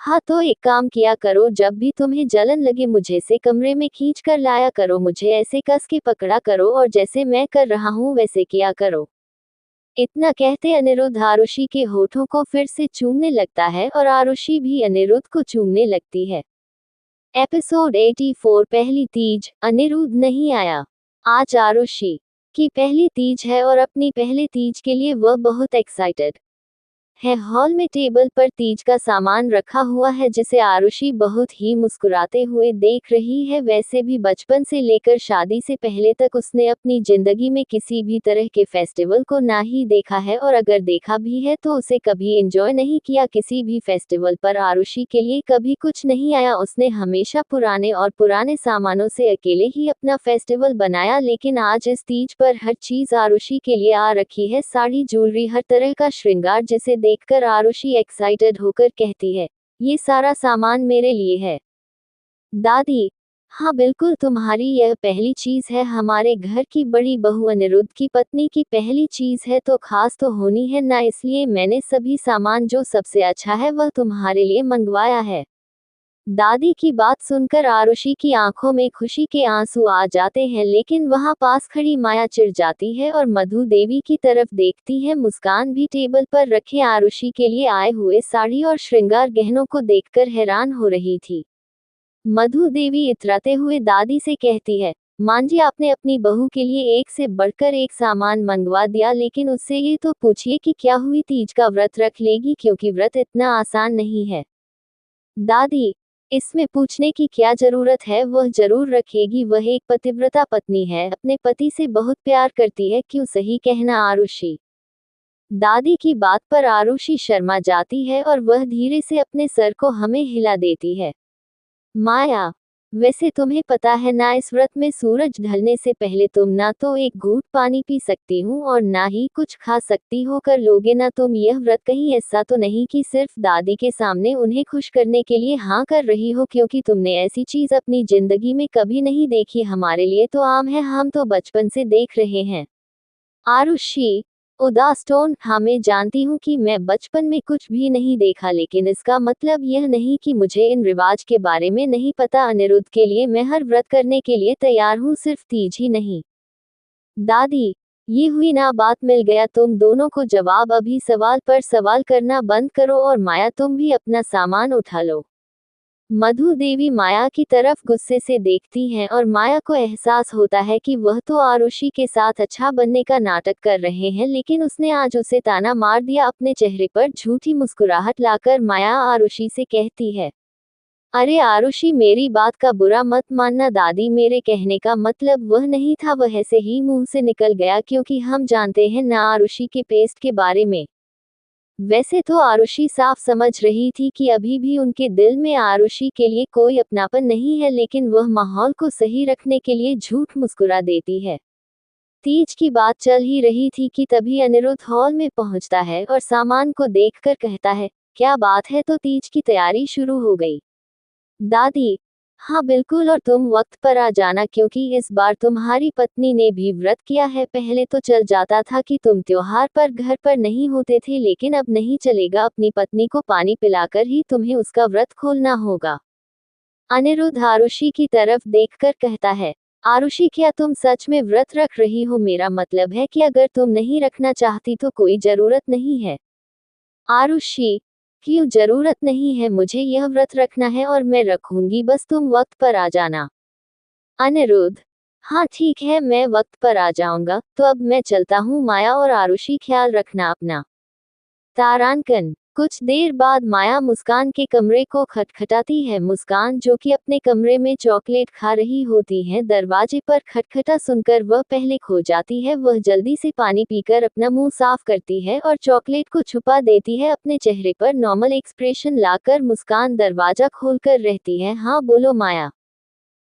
हाँ तो एक काम किया करो, जब भी तुम्हें जलन लगे मुझे से कमरे में खींच कर लाया करो, मुझे ऐसे कस के पकड़ा करो और जैसे मैं कर रहा हूँ वैसे किया करो। इतना कहते अनिरुद्ध आरुषि के होठों को फिर से चूमने लगता है और आरुषि भी अनिरुद्ध को चूमने लगती है। एपिसोड 84, पहली तीज। अनिरुद्ध नहीं आया। आज आरुषि की पहली तीज है और अपनी पहली तीज के लिए वह बहुत एक्साइटेड है। हॉल में टेबल पर तीज का सामान रखा हुआ है जिसे आरुषि बहुत ही मुस्कुराते हुए देख रही है। वैसे भी बचपन से लेकर शादी से पहले तक उसने अपनी जिंदगी में किसी भी तरह के फेस्टिवल को ना ही देखा है, और अगर देखा भी है तो उसे कभी एंजॉय नहीं किया। किसी भी फेस्टिवल पर आरुषि के लिए कभी कुछ नहीं आया, उसने हमेशा पुराने सामानों से अकेले ही अपना फेस्टिवल बनाया। लेकिन आज इस तीज पर हर चीज आरुषि के लिए आ रखी है, साड़ी, ज्वेलरी, हर तरह का श्रृंगार, जिसे देखकर आरुषि एक्साइटेड होकर कहती है, ये सारा सामान मेरे लिए है। दादी, हाँ बिल्कुल, तुम्हारी यह पहली चीज है, हमारे घर की बड़ी बहू अनिरुद्ध की पत्नी की पहली चीज है तो खास तो होनी है ना, इसलिए मैंने सभी सामान जो सबसे अच्छा है वह तुम्हारे लिए मंगवाया है। दादी की बात सुनकर आरुषि की आंखों में खुशी के आंसू आ जाते हैं, लेकिन वहां पास खड़ी माया चिढ़ जाती है और मधु देवी की तरफ देखती है। मुस्कान भी टेबल पर रखे आरुषि के लिए आए हुए साड़ी और श्रृंगार गहनों को देखकर हैरान हो रही थी। मधु देवी इतराते हुए दादी से कहती है, मां जी आपने अपनी बहू के लिए एक से बढ़कर एक सामान मंगवा दिया, लेकिन उससे ये तो पूछिए कि क्या हुई, तीज का व्रत रख लेगी, क्योंकि व्रत इतना आसान नहीं है। दादी, इसमें पूछने की क्या जरूरत है, वह जरूर रखेगी, वह एक पतिव्रता पत्नी है, अपने पति से बहुत प्यार करती है, क्यों, सही कहना आरुषि। दादी की बात पर आरुषि शर्मा जाती है और वह धीरे से अपने सर को हमें हिला देती है। माया, वैसे तुम्हें पता है ना, इस व्रत में सूरज ढलने से पहले तुम ना तो एक घूंट पानी पी सकती हूँ और ना ही कुछ खा सकती हो, कर लोगे ना तुम यह व्रत? कहीं ऐसा तो नहीं कि सिर्फ दादी के सामने उन्हें खुश करने के लिए हाँ कर रही हो, क्योंकि तुमने ऐसी चीज अपनी जिंदगी में कभी नहीं देखी, हमारे लिए तो आम है, हम तो बचपन से देख रहे हैं। आरुषि, उदास टोन, हाँ मैं जानती हूँ कि मैं बचपन में कुछ भी नहीं देखा, लेकिन इसका मतलब यह नहीं कि मुझे इन रिवाज के बारे में नहीं पता। अनिरुद्ध के लिए मैं हर व्रत करने के लिए तैयार हूँ, सिर्फ तीज ही नहीं। दादी, ये हुई ना बात, मिल गया तुम दोनों को जवाब। अभी सवाल पर सवाल करना बंद करो और माया तुम भी अपना सामान उठा लो। मधु देवी माया की तरफ गुस्से से देखती हैं और माया को एहसास होता है कि वह तो आरुषि के साथ अच्छा बनने का नाटक कर रहे हैं, लेकिन उसने आज उसे ताना मार दिया। अपने चेहरे पर झूठी मुस्कुराहट लाकर माया आरुषि से कहती है, अरे आरुषि, मेरी बात का बुरा मत मानना दादी, मेरे कहने का मतलब वह नहीं था, वह ऐसे ही मुंह से निकल गया क्योंकि हम जानते हैं ना आरुषि के पेस्ट के बारे में। वैसे तो आरुषि साफ समझ रही थी कि अभी भी उनके दिल में आरुषि के लिए कोई अपनापन नहीं है, लेकिन वह माहौल को सही रखने के लिए झूठ मुस्कुरा देती है। तीज की बात चल ही रही थी कि तभी अनिरुद्ध हॉल में पहुंचता है और सामान को देखकर कहता है, क्या बात है, तो तीज की तैयारी शुरू हो गई। दादी, हाँ बिल्कुल, और तुम वक्त पर आ जाना क्योंकि इस बार तुम्हारी पत्नी ने भी व्रत किया है। पहले तो चल जाता था कि तुम त्योहार पर घर पर नहीं होते थे, लेकिन अब नहीं चलेगा। अपनी पत्नी को पानी पिलाकर ही तुम्हें उसका व्रत खोलना होगा। अनिरुद्ध आरुषि की तरफ देखकर कहता है, आरुषि, क्या तुम सच में व्रत रख रही हो? मेरा मतलब है कि अगर तुम नहीं रखना चाहती तो कोई जरूरत नहीं है। आरुषि, क्यों जरूरत नहीं है? मुझे यह व्रत रखना है और मैं रखूंगी, बस तुम वक्त पर आ जाना। अनिरुद्ध, हाँ ठीक है, मैं वक्त पर आ जाऊंगा, तो अब मैं चलता हूँ। माया और आरुषि, ख्याल रखना अपना। तारांकन। कुछ देर बाद माया मुस्कान के कमरे को खटखटाती है। मुस्कान, जो कि अपने कमरे में चॉकलेट खा रही होती है, दरवाजे पर खटखटा सुनकर वह पहले खो जाती है। वह जल्दी से पानी पीकर अपना मुंह साफ करती है और चॉकलेट को छुपा देती है। अपने चेहरे पर नॉर्मल एक्सप्रेशन लाकर मुस्कान दरवाजा खोलकर रहती है, हाँ बोलो माया।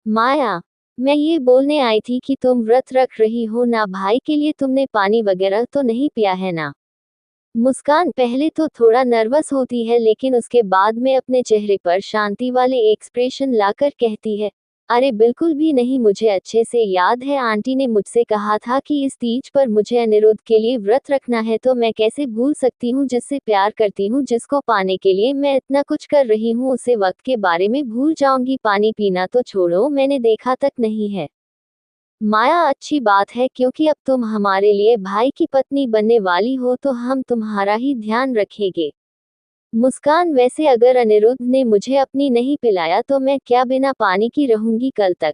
माया, मैं ये बोलने आई थी कि तुम व्रत रख रही हो ना? भाई के लिए तुमने पानी वगैरह तो नहीं पिया है ना? मुस्कान पहले तो थोड़ा नर्वस होती है, लेकिन उसके बाद में अपने चेहरे पर शांति वाले एक्सप्रेशन लाकर कहती है, अरे बिल्कुल भी नहीं, मुझे अच्छे से याद है, आंटी ने मुझसे कहा था कि इस तीज पर मुझे अनिरुद्ध के लिए व्रत रखना है, तो मैं कैसे भूल सकती हूँ? जिससे प्यार करती हूँ, जिसको पाने के लिए मैं इतना कुछ कर रही हूँ, उसे वक्त के बारे में भूल जाऊंगी? पानी पीना तो छोड़ो, मैंने देखा तक नहीं है। माया, अच्छी बात है, क्योंकि अब तुम हमारे लिए भाई की पत्नी बनने वाली हो, तो हम तुम्हारा ही ध्यान रखेंगे। मुस्कान, वैसे अगर अनिरुद्ध ने मुझे अपनी नहीं पिलाया तो मैं क्या बिना पानी की रहूंगी कल तक?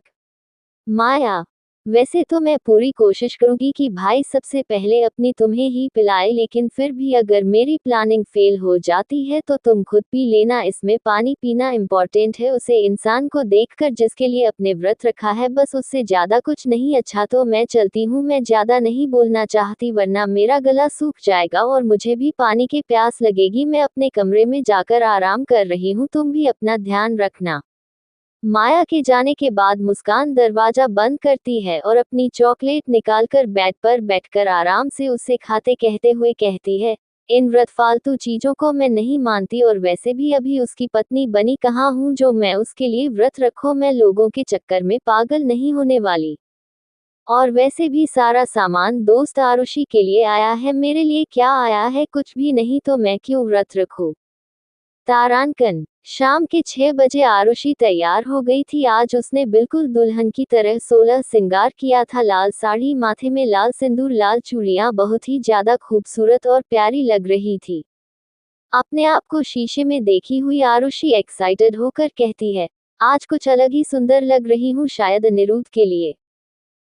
माया, वैसे तो मैं पूरी कोशिश करूंगी कि भाई सबसे पहले अपनी तुम्हें ही पिलाए, लेकिन फिर भी अगर मेरी प्लानिंग फेल हो जाती है तो तुम खुद पी लेना। इसमें पानी पीना इम्पोर्टेंट है, उसे इंसान को देखकर जिसके लिए अपने व्रत रखा है, बस उससे ज्यादा कुछ नहीं। अच्छा तो मैं चलती हूँ, मैं ज्यादा नहीं बोलना चाहती, वरना मेरा गला सूख जाएगा और मुझे भी पानी की प्यास लगेगी। मैं अपने कमरे में जाकर आराम कर रही हूँ, तुम भी अपना ध्यान रखना। माया के जाने के बाद मुस्कान दरवाजा बंद करती है और अपनी चॉकलेट निकालकर बेड पर बैठकर आराम से उसे खाते कहते हुए कहती है, इन व्रत फालतू चीजों को मैं नहीं मानती, और वैसे भी अभी उसकी पत्नी बनी कहाँ हूँ जो मैं उसके लिए व्रत रखूं? मैं लोगों के चक्कर में पागल नहीं होने वाली। और वैसे भी सारा सामान दोस्त आरुषि के लिए आया है, मेरे लिए क्या आया है? कुछ भी नहीं, तो मैं क्यों व्रत रखूं? तारांकन। शाम के 6 बजे आरुषि तैयार हो गई थी। आज उसने बिल्कुल दुल्हन की तरह 16 सिंगार किया था। लाल साड़ी, माथे में लाल सिंदूर, लाल चूड़ियां, बहुत ही ज्यादा खूबसूरत और प्यारी लग रही थी। अपने आप को शीशे में देखी हुई आरुषि एक्साइटेड होकर कहती है, आज कुछ अलग ही सुंदर लग रही हूँ, शायद अनिरुद्ध के लिए।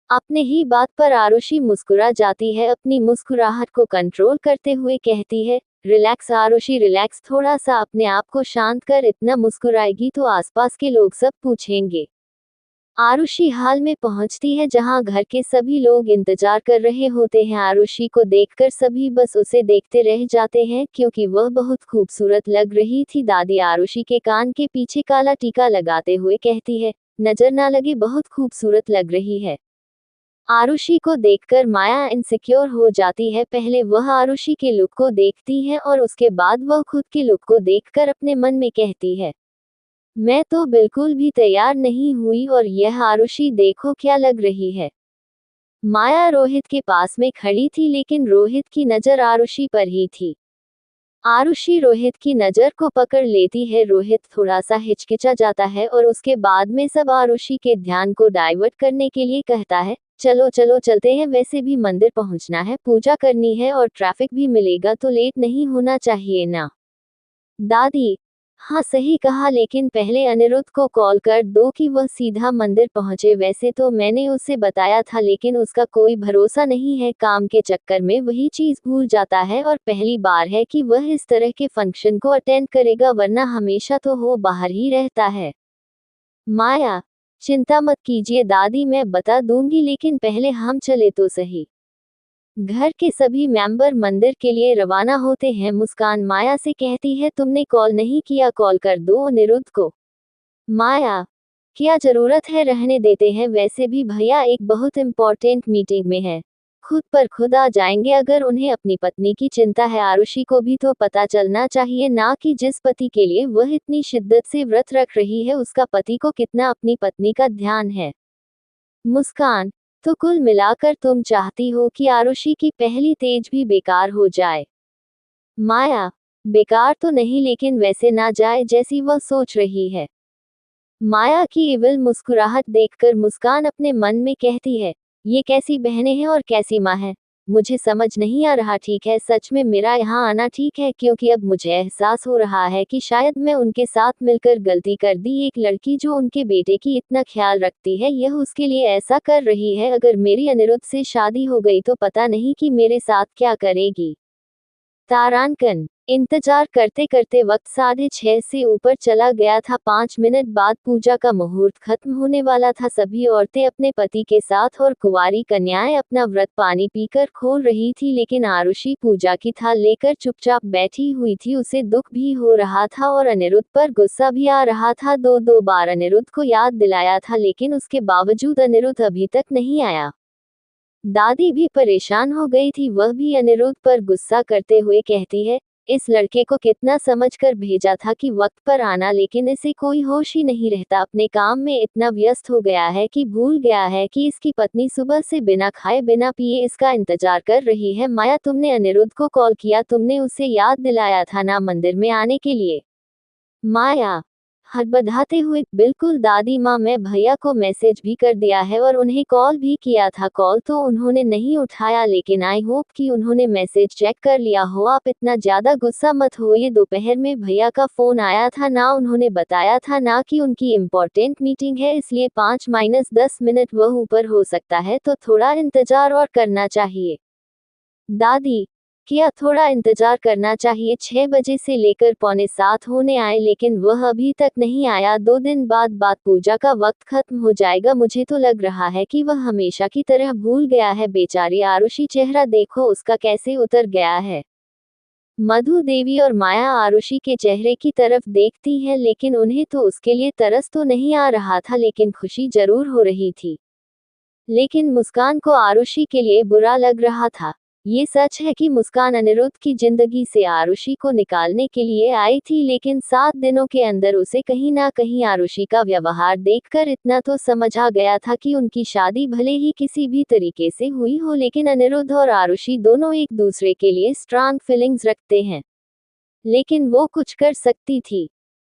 अपने ही बात पर आरुषि मुस्कुरा जाती है। अपनी मुस्कुराहट को कंट्रोल करते हुए कहती है, रिलैक्स आरुषि रिलैक्स, थोड़ा सा अपने आप को शांत कर, इतना मुस्कुराएगी तो आसपास के लोग सब पूछेंगे। आरुषि हाल में पहुंचती है जहां घर के सभी लोग इंतजार कर रहे होते हैं। आरुषि को देखकर सभी बस उसे देखते रह जाते हैं क्योंकि वह बहुत खूबसूरत लग रही थी। दादी आरुषि के कान के पीछे काला टीका लगाते हुए कहती है, नजर ना लगे, बहुत खूबसूरत लग रही है। आरुषि को देखकर माया इनसिक्योर हो जाती है। पहले वह आरुषि के लुक को देखती है और उसके बाद वह खुद के लुक को देखकर अपने मन में कहती है, मैं तो बिल्कुल भी तैयार नहीं हुई, और यह आरुषि देखो क्या लग रही है। माया रोहित के पास में खड़ी थी लेकिन रोहित की नजर आरुषि पर ही थी। आरुषि रोहित की नजर को पकड़ लेती है। रोहित थोड़ा सा हिचकिचा जाता है और उसके बाद में सब आरुषि के ध्यान को डाइवर्ट करने के लिए कहता है, चलो चलो चलते हैं, वैसे भी मंदिर पहुंचना है, पूजा करनी है और ट्रैफिक भी मिलेगा तो लेट नहीं होना चाहिए ना। दादी, हाँ सही कहा, लेकिन पहले अनिरुद्ध को कॉल कर दो कि वह सीधा मंदिर पहुंचे। वैसे तो मैंने उसे बताया था लेकिन उसका कोई भरोसा नहीं है, काम के चक्कर में वही चीज भूल जाता है और पहली बार है कि वह इस तरह के फंक्शन को अटेंड करेगा, वरना हमेशा तो वो बाहर ही रहता है। माया, चिंता मत कीजिए दादी, मैं बता दूंगी, लेकिन पहले हम चले तो सही। घर के सभी मेंबर मंदिर के लिए रवाना होते हैं। मुस्कान माया से कहती है, तुमने कॉल नहीं किया, कॉल कर दो अनिरुद्ध को। माया, क्या जरूरत है, रहने देते हैं, वैसे भी भैया एक बहुत इम्पोर्टेंट मीटिंग में है, खुद पर खुद आ जाएंगे। अगर उन्हें अपनी पत्नी की चिंता है, आरुषि को भी तो पता चलना चाहिए ना कि जिस पति के लिए वह इतनी शिद्दत से व्रत रख रही है उसका पति को कितना अपनी पत्नी का ध्यान है। मुस्कान, तो कुल मिलाकर तुम चाहती हो कि आरुषि की पहली तेज भी बेकार हो जाए। माया, बेकार तो नहीं, लेकिन वैसे ना जाए जैसी वह सोच रही है। माया की इविल मुस्कुराहट देखकर मुस्कान अपने मन में कहती है, ये कैसी बहनें हैं और कैसी माँ है, मुझे समझ नहीं आ रहा। ठीक है, सच में मेरा यहाँ आना ठीक है, क्योंकि अब मुझे एहसास हो रहा है कि शायद मैं उनके साथ मिलकर गलती कर दी। एक लड़की जो उनके बेटे की इतना ख्याल रखती है, यह उसके लिए ऐसा कर रही है। अगर मेरी अनिरुद्ध से शादी हो गई तो पता नहीं कि मेरे साथ क्या करेगी। तारांकन, इंतजार करते करते वक्त 6:30 से ऊपर चला गया था। 5 मिनट बाद पूजा का मुहूर्त खत्म होने वाला था। सभी औरतें अपने पति के साथ और कुंवारी कन्याएं अपना व्रत पानी पीकर खोल रही थी, लेकिन आरुषि पूजा की थाल लेकर चुपचाप बैठी हुई थी। उसे दुख भी हो रहा था और अनिरुद्ध पर गुस्सा भी आ रहा था। दो बार अनिरुद्ध को याद दिलाया था, लेकिन उसके बावजूद अनिरुद्ध अभी तक नहीं आया। दादी भी परेशान हो गई थी, वह भी अनिरुद्ध पर गुस्सा करते हुए कहती है, इस लड़के को कितना समझकर भेजा था कि वक्त पर आना, लेकिन इसे कोई होश ही नहीं रहता। अपने काम में इतना व्यस्त हो गया है कि भूल गया है कि इसकी पत्नी सुबह से बिना खाए बिना पिए इसका इंतजार कर रही है। माया, तुमने अनिरुद्ध को कॉल किया, तुमने उसे याद दिलाया था ना मंदिर में आने के लिए। माया, हड़बड़ाते हुए, बिल्कुल दादी माँ, मैं भैया को मैसेज भी कर दिया है और उन्हें कॉल भी किया था। कॉल तो उन्होंने नहीं उठाया, लेकिन आई होप कि उन्होंने मैसेज चेक कर लिया हो। आप इतना ज्यादा गुस्सा मत होइए, दोपहर में भैया का फोन आया था ना, उन्होंने बताया था ना कि उनकी इम्पोर्टेंट मीटिंग है, इसलिए 5-10 मिनट वह ऊपर हो सकता है, तो थोड़ा इंतजार और करना चाहिए। दादी, क्या थोड़ा इंतजार करना चाहिए? 6 बजे से लेकर 6:45 होने आए, लेकिन वह अभी तक नहीं आया। 2 दिन बाद पूजा का वक्त खत्म हो जाएगा। मुझे तो लग रहा है कि वह हमेशा की तरह भूल गया है। बेचारी आरुषि, चेहरा देखो उसका कैसे उतर गया है। मधु देवी और माया आरुषि के चेहरे की तरफ देखती हैं, लेकिन उन्हें तो उसके लिए तरस तो नहीं आ रहा था, लेकिन खुशी जरूर हो रही थी। लेकिन मुस्कान को आरुषि के लिए बुरा लग रहा था। ये सच है कि मुस्कान अनिरुद्ध की जिंदगी से आरुषि को निकालने के लिए आई थी, लेकिन 7 दिनों के अंदर उसे कहीं ना कहीं आरुषि का व्यवहार देखकर इतना तो समझ आ गया था कि उनकी शादी भले ही किसी भी तरीके से हुई हो, लेकिन अनिरुद्ध और आरुषि दोनों एक दूसरे के लिए स्ट्रांग फीलिंग्स रखते हैं। लेकिन वो कुछ कर सकती थी।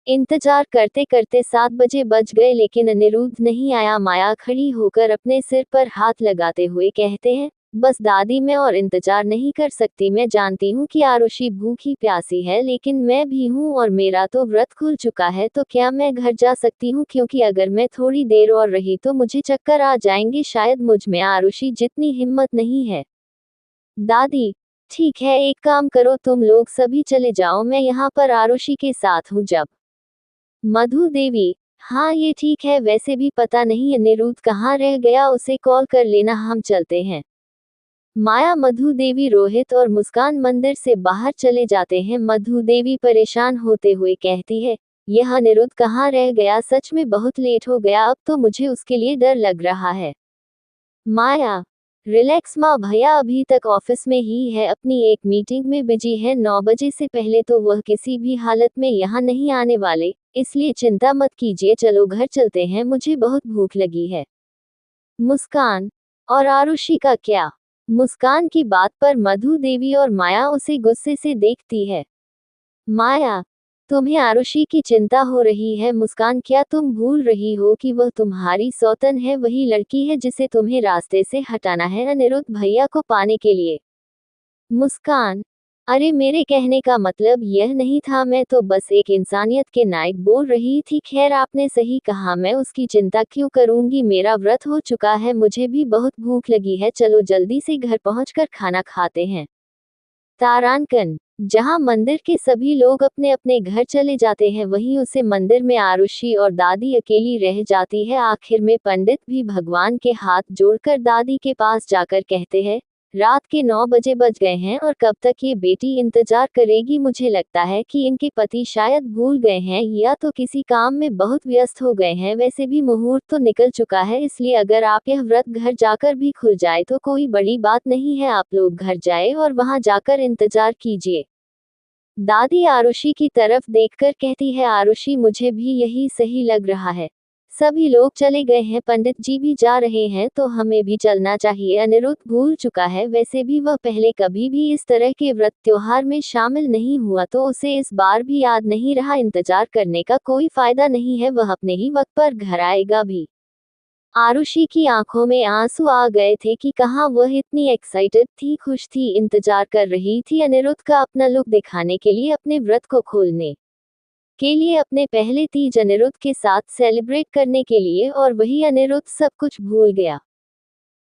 इंतजार करते करते 7 बजे बज गए, लेकिन अनिरुद्ध नहीं आया। माया खड़ी होकर अपने सिर पर हाथ लगाते हुए कहते हैं, बस दादी, मैं और इंतजार नहीं कर सकती। मैं जानती हूँ कि आरुषि भूखी प्यासी है, लेकिन मैं भी हूँ और मेरा तो व्रत खुल चुका है, तो क्या मैं घर जा सकती हूँ? क्योंकि अगर मैं थोड़ी देर और रही तो मुझे चक्कर आ जाएंगे। शायद मुझ में आरुषि जितनी हिम्मत नहीं है। दादी, ठीक है, एक काम करो, तुम लोग सभी चले जाओ, मैं यहाँ पर आरुषि के साथ हूँ। जब मधु देवी, हाँ ये ठीक है, वैसे भी पता नहीं अनिरुद्ध कहाँ रह गया, उसे कॉल कर लेना, हम चलते हैं। माया, मधु देवी, रोहित और मुस्कान मंदिर से बाहर चले जाते हैं। मधु देवी परेशान होते हुए कहती है, यह अनिरुद्ध कहाँ रह गया? सच में बहुत लेट हो गया, अब तो मुझे उसके लिए डर लग रहा है। माया, रिलैक्स माँ, भैया अभी तक ऑफिस में ही है, अपनी एक मीटिंग में बिजी है। 9 बजे से पहले तो वह किसी भी हालत में यहाँ नहीं आने वाले, इसलिए चिंता मत कीजिए। चलो घर चलते हैं, मुझे बहुत भूख लगी है। मुस्कान, और आरुषि का क्या? मुस्कान की बात पर मधु देवी और माया उसे गुस्से से देखती है। माया, तुम्हें आरुषि की चिंता हो रही है। मुस्कान, क्या तुम भूल रही हो कि वह तुम्हारी सौतन है, वही लड़की है जिसे तुम्हें रास्ते से हटाना है अनिरुद्ध भैया को पाने के लिए। मुस्कान, अरे मेरे कहने का मतलब यह नहीं था, मैं तो बस एक इंसानियत के नायक बोल रही थी। खैर आपने सही कहा, मैं उसकी चिंता क्यों करूंगी, मेरा व्रत हो चुका है, मुझे भी बहुत भूख लगी है, चलो जल्दी से घर पहुंचकर खाना खाते हैं। तारांकन, जहां मंदिर के सभी लोग अपने अपने घर चले जाते हैं वहीं उसे मंदिर में आरुषि और दादी अकेली रह जाती है। आखिर में पंडित भी भगवान के हाथ जोड़कर दादी के पास जाकर कहते हैं, रात के 9 बजे बज गए हैं और कब तक ये बेटी इंतजार करेगी। मुझे लगता है कि इनके पति शायद भूल गए हैं या तो किसी काम में बहुत व्यस्त हो गए हैं। वैसे भी मुहूर्त तो निकल चुका है, इसलिए अगर आप यह व्रत घर जाकर भी खुल जाए तो कोई बड़ी बात नहीं है, आप लोग घर जाए और वहां जाकर इंतजार कीजिए। दादी आरुषि की तरफ देखकर कहती है, आरुषि मुझे भी यही सही लग रहा है। सभी लोग चले गए हैं, पंडित जी भी जा रहे हैं, तो हमें भी चलना चाहिए। अनिरुद्ध भूल चुका है, वैसे भी वह पहले कभी भी इस तरह के व्रत त्योहार में शामिल नहीं हुआ तो उसे इस बार भी याद नहीं रहा। इंतजार करने का कोई फायदा नहीं है, वह अपने ही वक्त पर घर आएगा भी। आरुषि की आंखों में आंसू आ गए थे कि कहाँ वह इतनी एक्साइटेड थी, खुश थी, इंतजार कर रही थी अनिरुद्ध का अपना लुक दिखाने के लिए, अपने व्रत को खोलने के लिए, अपने पहले तीज अनिरुद्ध के साथ सेलिब्रेट करने के लिए, और वही अनिरुद्ध सब कुछ भूल गया।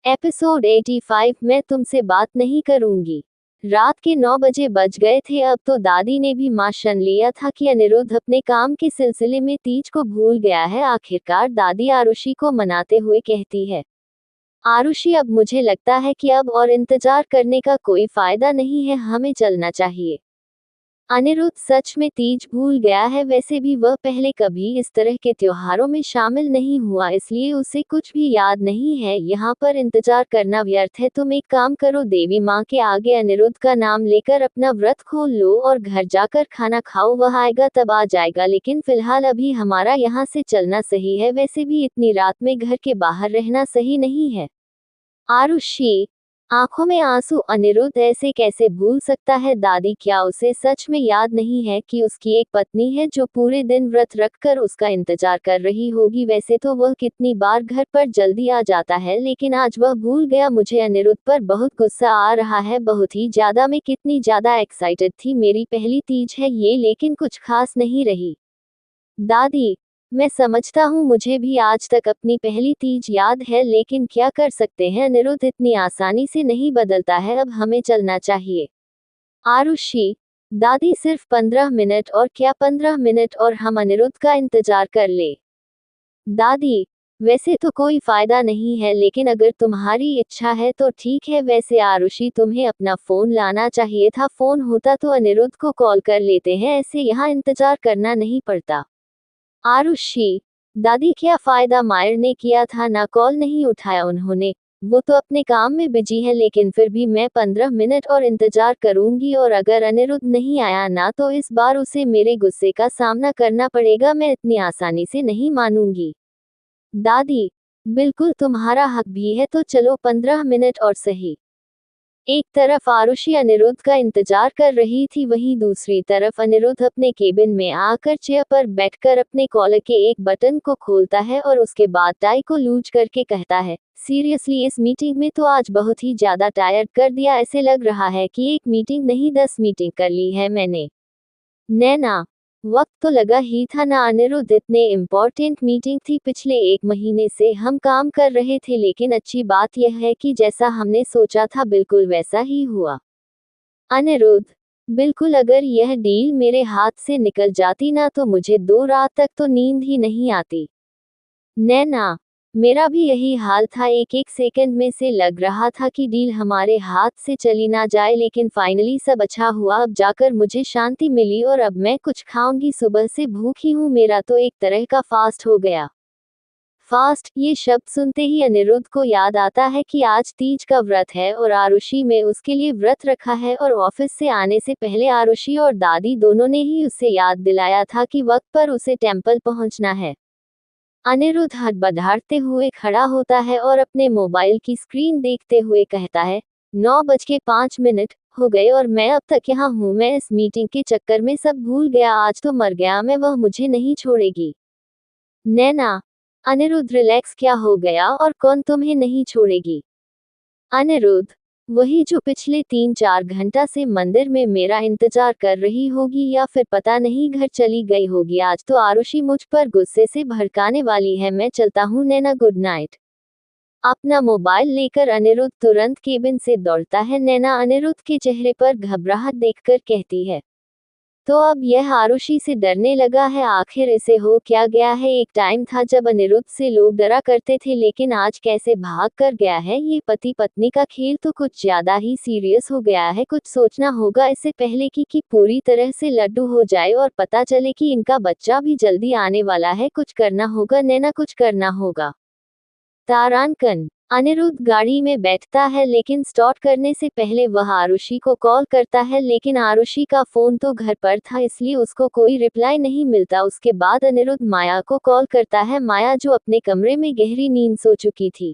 एपिसोड 85, मैं तुमसे बात नहीं करूंगी। रात के 9 बजे बज गए थे, अब तो दादी ने भी मान लिया था कि अनिरुद्ध अपने काम के सिलसिले में तीज को भूल गया है। आखिरकार दादी आरुषि को मनाते हुए कहती है, आरुषि अब मुझे लगता है कि अब और इंतजार करने का कोई फायदा नहीं है, हमें चलना चाहिए। अनिरुद्ध सच में तीज भूल गया है, वैसे भी वह पहले कभी इस तरह के त्योहारों में शामिल नहीं हुआ, इसलिए उसे कुछ भी याद नहीं है। यहाँ पर इंतजार करना व्यर्थ है, तुम एक काम करो, देवी माँ के आगे अनिरुद्ध का नाम लेकर अपना व्रत खोल लो और घर जाकर खाना खाओ, वह आएगा तब आ जाएगा, लेकिन फिलहाल अभी हमारा यहाँ से चलना सही है। वैसे भी इतनी रात में घर के बाहर रहना सही नहीं है। आरुषि, आंखों में आंसू, अनिरुद्ध ऐसे कैसे भूल सकता है दादी, क्या उसे सच में याद नहीं है कि उसकी एक पत्नी है जो पूरे दिन व्रत रखकर उसका इंतजार कर रही होगी। वैसे तो वह कितनी बार घर पर जल्दी आ जाता है, लेकिन आज वह भूल गया। मुझे अनिरुद्ध पर बहुत गुस्सा आ रहा है, बहुत ही ज्यादा। मैं कितनी ज्यादा एक्साइटेड थी, मेरी पहली तीज है ये, लेकिन कुछ खास नहीं रही। दादी, मैं समझता हूँ, मुझे भी आज तक अपनी पहली तीज याद है, लेकिन क्या कर सकते हैं, अनिरुद्ध इतनी आसानी से नहीं बदलता है, अब हमें चलना चाहिए। आरुषि, दादी सिर्फ 15 मिनट, और क्या 15 मिनट और हम अनिरुद्ध का इंतजार कर ले। दादी, वैसे तो कोई फायदा नहीं है, लेकिन अगर तुम्हारी इच्छा है तो ठीक है। वैसे आरुषि तुम्हें अपना फोन लाना चाहिए था, फोन होता तो अनिरुद्ध को कॉल कर लेते हैं, ऐसे यहाँ इंतजार करना नहीं पड़ता। आरुषि, दादी क्या फायदा, मायर ने किया था ना, कॉल नहीं उठाया उन्होंने, वो तो अपने काम में बिजी है, लेकिन फिर भी मैं 15 मिनट और इंतजार करूंगी, और अगर अनिरुद्ध नहीं आया ना तो इस बार उसे मेरे गुस्से का सामना करना पड़ेगा, मैं इतनी आसानी से नहीं मानूंगी। दादी, बिल्कुल तुम्हारा हक भी है, तो चलो 15 मिनट और सही। एक तरफ आरुषि अनिरुद्ध का इंतजार कर रही थी, वहीं दूसरी तरफ अनिरुद्ध अपने केबिन में आकर चेयर पर बैठकर अपने कॉलर के एक बटन को खोलता है और उसके बाद टाई को लूज करके कहता है, सीरियसली इस मीटिंग में तो आज बहुत ही ज्यादा टायर्ड कर दिया, ऐसे लग रहा है कि एक मीटिंग नहीं 10 मीटिंग कर ली है मैंने। नैना, वक्त तो लगा ही था ना अनिरुद्ध, इतने इम्पोर्टेंट मीटिंग थी, पिछले 1 महीने से हम काम कर रहे थे, लेकिन अच्छी बात यह है कि जैसा हमने सोचा था बिल्कुल वैसा ही हुआ। अनिरुद्ध, बिल्कुल, अगर यह डील मेरे हाथ से निकल जाती ना तो मुझे 2 रात तक तो नींद ही नहीं आती। नैना, मेरा भी यही हाल था, एक एक सेकंड में से लग रहा था कि डील हमारे हाथ से चली ना जाए, लेकिन फाइनली सब अच्छा हुआ, अब जाकर मुझे शांति मिली और अब मैं कुछ खाऊंगी, सुबह से भूखी हूँ, मेरा तो एक तरह का फास्ट हो गया। फास्ट, ये शब्द सुनते ही अनिरुद्ध को याद आता है कि आज तीज का व्रत है और आरुषि में उसके लिए व्रत रखा है, और ऑफिस से आने से पहले आरुषि और दादी दोनों ने ही उसे याद दिलाया था कि वक्त पर उसे टेम्पल पहुंचना है। अनिरुद्ध हड़बड़ाते हुए खड़ा होता है और अपने मोबाइल की स्क्रीन देखते हुए कहता है, 9:05 हो गए और मैं अब तक यहाँ हूँ। मैं इस मीटिंग के चक्कर में सब भूल गया। आज तो मर गया मैं, वह मुझे नहीं छोड़ेगी। नैना। अनिरुद्ध रिलैक्स, क्या हो गया और कौन तुम्हें नहीं छोड़ेगी? अनिरुद्ध, वही जो पिछले 3-4 घंटा से मंदिर में मेरा इंतजार कर रही होगी या फिर पता नहीं घर चली गई होगी। आज तो आरुषि मुझ पर गुस्से से भड़काने वाली है। मैं चलता हूँ नैना, गुड नाइट। अपना मोबाइल लेकर अनिरुद्ध तुरंत केबिन से दौड़ता है। नैना अनिरुद्ध के चेहरे पर घबराहट देखकर कहती है, तो अब यह आरुषि से डरने लगा है। आखिर इसे हो क्या गया है? एक टाइम था जब अनिरुद्ध से लोग डरा करते थे, लेकिन आज कैसे भाग कर गया है? ये पति पत्नी का खेल तो कुछ ज्यादा ही सीरियस हो गया है। कुछ सोचना होगा इससे पहले कि पूरी तरह से लड्डू हो जाए और पता चले कि इनका बच्चा भी जल्दी आने वाला है। कुछ करना होगा नैना, कुछ करना होगा। तारांकन। अनिरुद्ध गाड़ी में बैठता है, लेकिन स्टार्ट करने से पहले वह आरुषि को कॉल करता है, लेकिन आरुषि का फोन तो घर पर था, इसलिए उसको कोई रिप्लाई नहीं मिलता। उसके बाद अनिरुद्ध माया को कॉल करता है, माया जो अपने कमरे में गहरी नींद सो चुकी थी।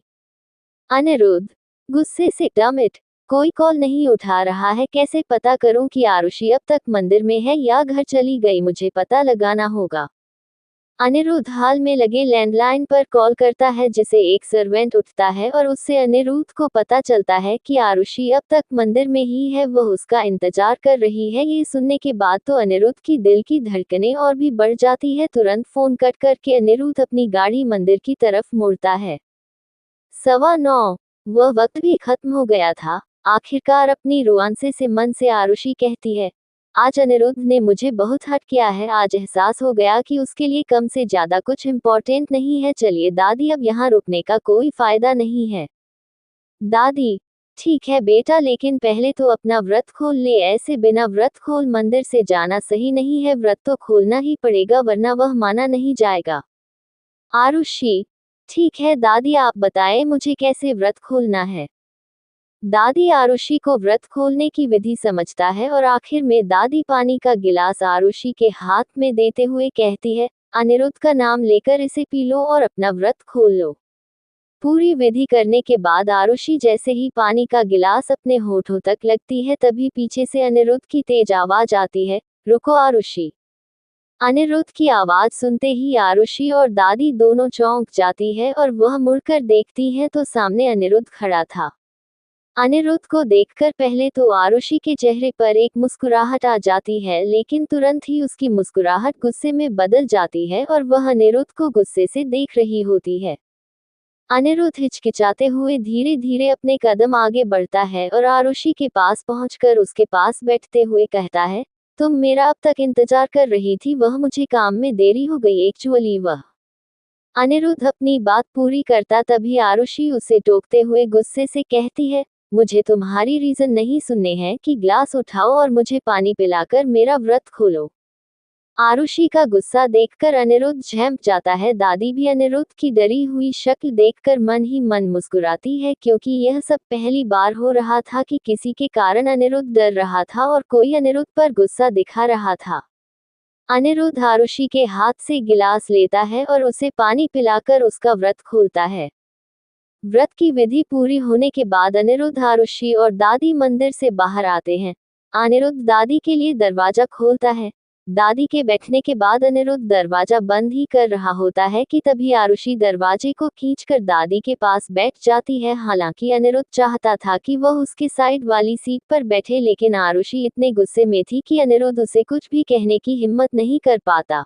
अनिरुद्ध गुस्से से डमिट, कोई कॉल नहीं उठा रहा है। कैसे पता करूं कि आरुषि अब तक मंदिर में है या घर चली गई? मुझे पता लगाना होगा। अनिरुद्ध हाल में लगे लैंडलाइन पर कॉल करता है, जिसे एक सर्वेंट उठता है और उससे अनिरुद्ध को पता चलता है कि आरुषि अब तक मंदिर में ही है, वह उसका इंतजार कर रही है। ये सुनने के बाद तो अनिरुद्ध की दिल की धड़कनें और भी बढ़ जाती है। तुरंत फोन कट करके अनिरुद्ध अपनी गाड़ी मंदिर की तरफ मुड़ता है। 9:15, वह वक्त भी खत्म हो गया था। आखिरकार अपनी रुआंसे से मन से आरुषि कहती है, आज अनिरुद्ध ने मुझे बहुत हर्ट किया है। आज एहसास हो गया कि उसके लिए कम से ज्यादा कुछ इम्पोर्टेंट नहीं है। चलिए दादी, अब यहाँ रुकने का कोई फायदा नहीं है। दादी, ठीक है बेटा, लेकिन पहले तो अपना व्रत खोल ले। ऐसे बिना व्रत खोल मंदिर से जाना सही नहीं है। व्रत तो खोलना ही पड़ेगा, वरना वह माना नहीं जाएगा। आरुषि, ठीक है दादी, आप बताएं मुझे कैसे व्रत खोलना है। दादी आरुषि को व्रत खोलने की विधि समझता है और आखिर में दादी पानी का गिलास आरुषि के हाथ में देते हुए कहती है, अनिरुद्ध का नाम लेकर इसे पी लो और अपना व्रत खोल लो। पूरी विधि करने के बाद आरुषि जैसे ही पानी का गिलास अपने होठों तक लगती है, तभी पीछे से अनिरुद्ध की तेज आवाज आती है, रुको आरुषि। अनिरुद्ध की आवाज सुनते ही आरुषि और दादी दोनों चौंक जाती है और वह मुड़कर देखती है तो सामने अनिरुद्ध खड़ा था। अनिरुद्ध को देखकर पहले तो आरुषि के चेहरे पर एक मुस्कुराहट आ जाती है, लेकिन तुरंत ही उसकी मुस्कुराहट गुस्से में बदल जाती है और वह अनिरुद्ध को गुस्से से देख रही होती है। अनिरुद्ध हिचकिचाते हुए धीरे धीरे अपने कदम आगे बढ़ता है और आरुषि के पास पहुंचकर उसके पास बैठते हुए कहता है, तुम मेरा अब तक इंतजार कर रही थी, वह मुझे काम में देरी हो गई एक्चुअली वह। अनिरुद्ध अपनी बात पूरी करता तभी आरुषि उसे टोकते हुए गुस्से से कहती है, मुझे तुम्हारी रीजन नहीं सुनने हैं कि ग्लास उठाओ और मुझे पानी पिलाकर मेरा व्रत खोलो। आरुषि का गुस्सा देखकर अनिरुद्ध झेंप जाता है। दादी भी अनिरुद्ध की डरी हुई शक्ल देखकर मन ही मन मुस्कुराती है, क्योंकि यह सब पहली बार हो रहा था कि किसी के कारण अनिरुद्ध डर रहा था और कोई अनिरुद्ध पर गुस्सा दिखा रहा था। अनिरुद्ध आरुषि के हाथ से गिलास लेता है और उसे पानी पिलाकर उसका व्रत खोलता है। व्रत की विधि पूरी होने के बाद अनिरुद्ध आरुषि और दादी मंदिर से बाहर आते हैं। अनिरुद्ध दादी के लिए दरवाजा खोलता है। दादी के बैठने के बाद अनिरुद्ध दरवाजा बंद ही कर रहा होता है कि तभी आरुषि दरवाजे को खींचकर दादी के पास बैठ जाती है। हालांकि अनिरुद्ध चाहता था कि वह उसके साइड वाली सीट पर बैठे, लेकिन आरुषि इतने गुस्से में थी कि अनिरुद्ध उसे कुछ भी कहने की हिम्मत नहीं कर पाता।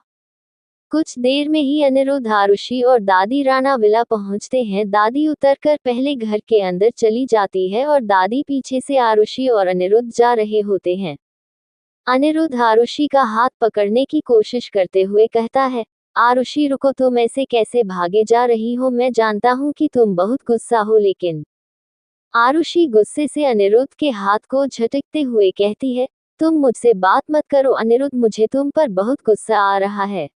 कुछ देर में ही अनिरुद्ध आरुषि और दादी राणा विला पहुंचते हैं। दादी उतरकर पहले घर के अंदर चली जाती है और दादी पीछे से आरुषि और अनिरुद्ध जा रहे होते हैं। अनिरुद्ध आरुषि का हाथ पकड़ने की कोशिश करते हुए कहता है, आरुषि रुको, तुम ऐसे कैसे भागे जा रही हो? मैं जानता हूँ कि तुम बहुत गुस्सा हो, लेकिन आरुषि गुस्से से अनिरुद्ध के हाथ को झटकते हुए कहती है, तुम मुझसे बात मत करो अनिरुद्ध, मुझे तुम पर बहुत गुस्सा आ रहा है।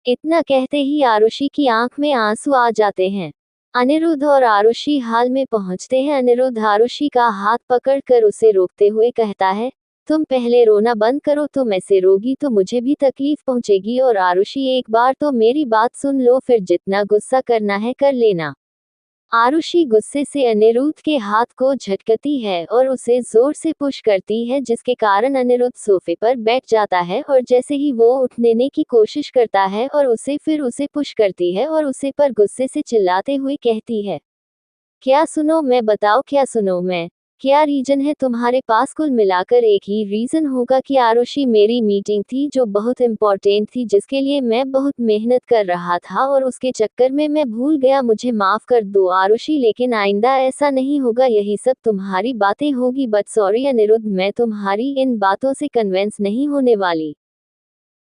इतना कहते ही आरुषि की आंख में आंसू आ जाते हैं। अनिरुद्ध और आरुषि हाल में पहुंचते हैं। अनिरुद्ध आरुषि का हाथ पकड़कर उसे रोकते हुए कहता है, तुम पहले रोना बंद करो, तुम ऐसे रोगी तो मुझे भी तकलीफ पहुंचेगी। और आरुषि एक बार तो मेरी बात सुन लो, फिर जितना गुस्सा करना है कर लेना। आरुषि गुस्से से अनिरुद्ध के हाथ को झटकती है और उसे जोर से पुश करती है, जिसके कारण अनिरुद्ध सोफे पर बैठ जाता है और जैसे ही वो उठने की कोशिश करता है और उसे पुश करती है और उसे पर गुस्से से चिल्लाते हुए कहती है, क्या सुनो मैं, बताओ क्या सुनो मैं, क्या रीजन है तुम्हारे पास? कुल मिलाकर एक ही रीजन होगा कि आरुषि, मेरी मीटिंग थी जो बहुत इम्पोर्टेंट थी, जिसके लिए मैं बहुत मेहनत कर रहा था और उसके चक्कर में मैं भूल गया, मुझे माफ कर दो आरुषि, लेकिन आइंदा ऐसा नहीं होगा, यही सब तुम्हारी बातें होगी। बट सॉरी अनिरुद्ध, मैं तुम्हारी इन बातों से कन्विंस नहीं होने वाली।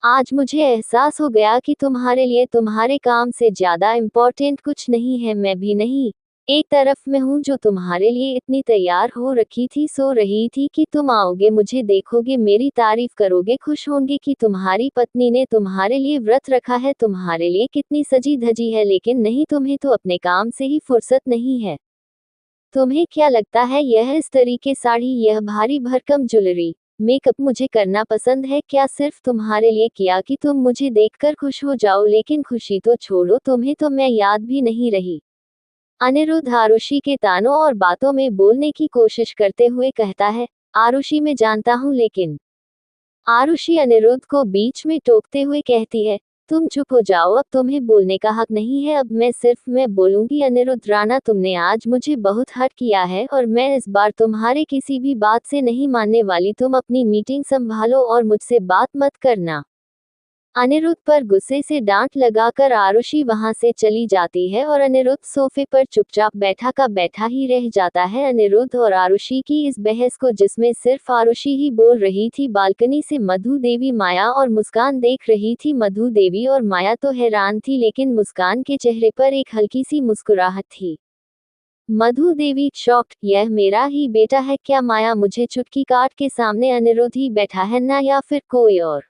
आज मुझे एहसास हो गया कि तुम्हारे लिए तुम्हारे काम से ज्यादा इम्पोर्टेंट कुछ नहीं है, मैं भी नहीं। एक तरफ मैं हूँ जो तुम्हारे लिए इतनी तैयार हो रखी थी, सो रही थी कि तुम आओगे, मुझे देखोगे, मेरी तारीफ करोगे, खुश होंगे कि तुम्हारी पत्नी ने तुम्हारे लिए व्रत रखा है, तुम्हारे लिए कितनी सजी धजी है। लेकिन नहीं, तुम्हें तो अपने काम से ही फुर्सत नहीं है। तुम्हें क्या लगता है यह इस तरीके साड़ी, यह भारी भरकम ज्वेलरी, मेकअप मुझे करना पसंद है क्या? सिर्फ तुम्हारे लिए किया कि तुम मुझे देखकर खुश हो जाओ। लेकिन खुशी तो छोड़ो, तुम्हें तो मैं याद भी नहीं रही। अनिरुद्ध आरुषि के तानों और बातों में बोलने की कोशिश करते हुए कहता है, आरुषि मैं जानता हूँ, लेकिन आरुषि अनिरुद्ध को बीच में टोकते हुए कहती है, तुम चुप हो जाओ, अब तुम्हें बोलने का हक नहीं है, अब मैं बोलूंगी। अनिरुद्ध राणा, तुमने आज मुझे बहुत हर्ट किया है और मैं इस बार तुम्हारे किसी भी बात से नहीं मानने वाली। तुम अपनी मीटिंग संभालो और मुझसे बात मत करना। अनिरुद्ध पर गुस्से से डांट लगाकर आरुषि वहां से चली जाती है और अनिरुद्ध सोफे पर चुपचाप बैठा का बैठा ही रह जाता है। अनिरुद्ध और आरुषि की इस बहस को, जिसमें सिर्फ आरुषि ही बोल रही थी, बालकनी से मधु देवी, माया और मुस्कान देख रही थी। मधु देवी और माया तो हैरान थी, लेकिन मुस्कान के चेहरे पर एक हल्की सी मुस्कुराहट थी। मधु देवी शॉक्ड, यह मेरा ही बेटा है क्या? माया, मुझे चुटकी काट के सामने अनिरुद्ध ही बैठा है ना, या फिर कोई और?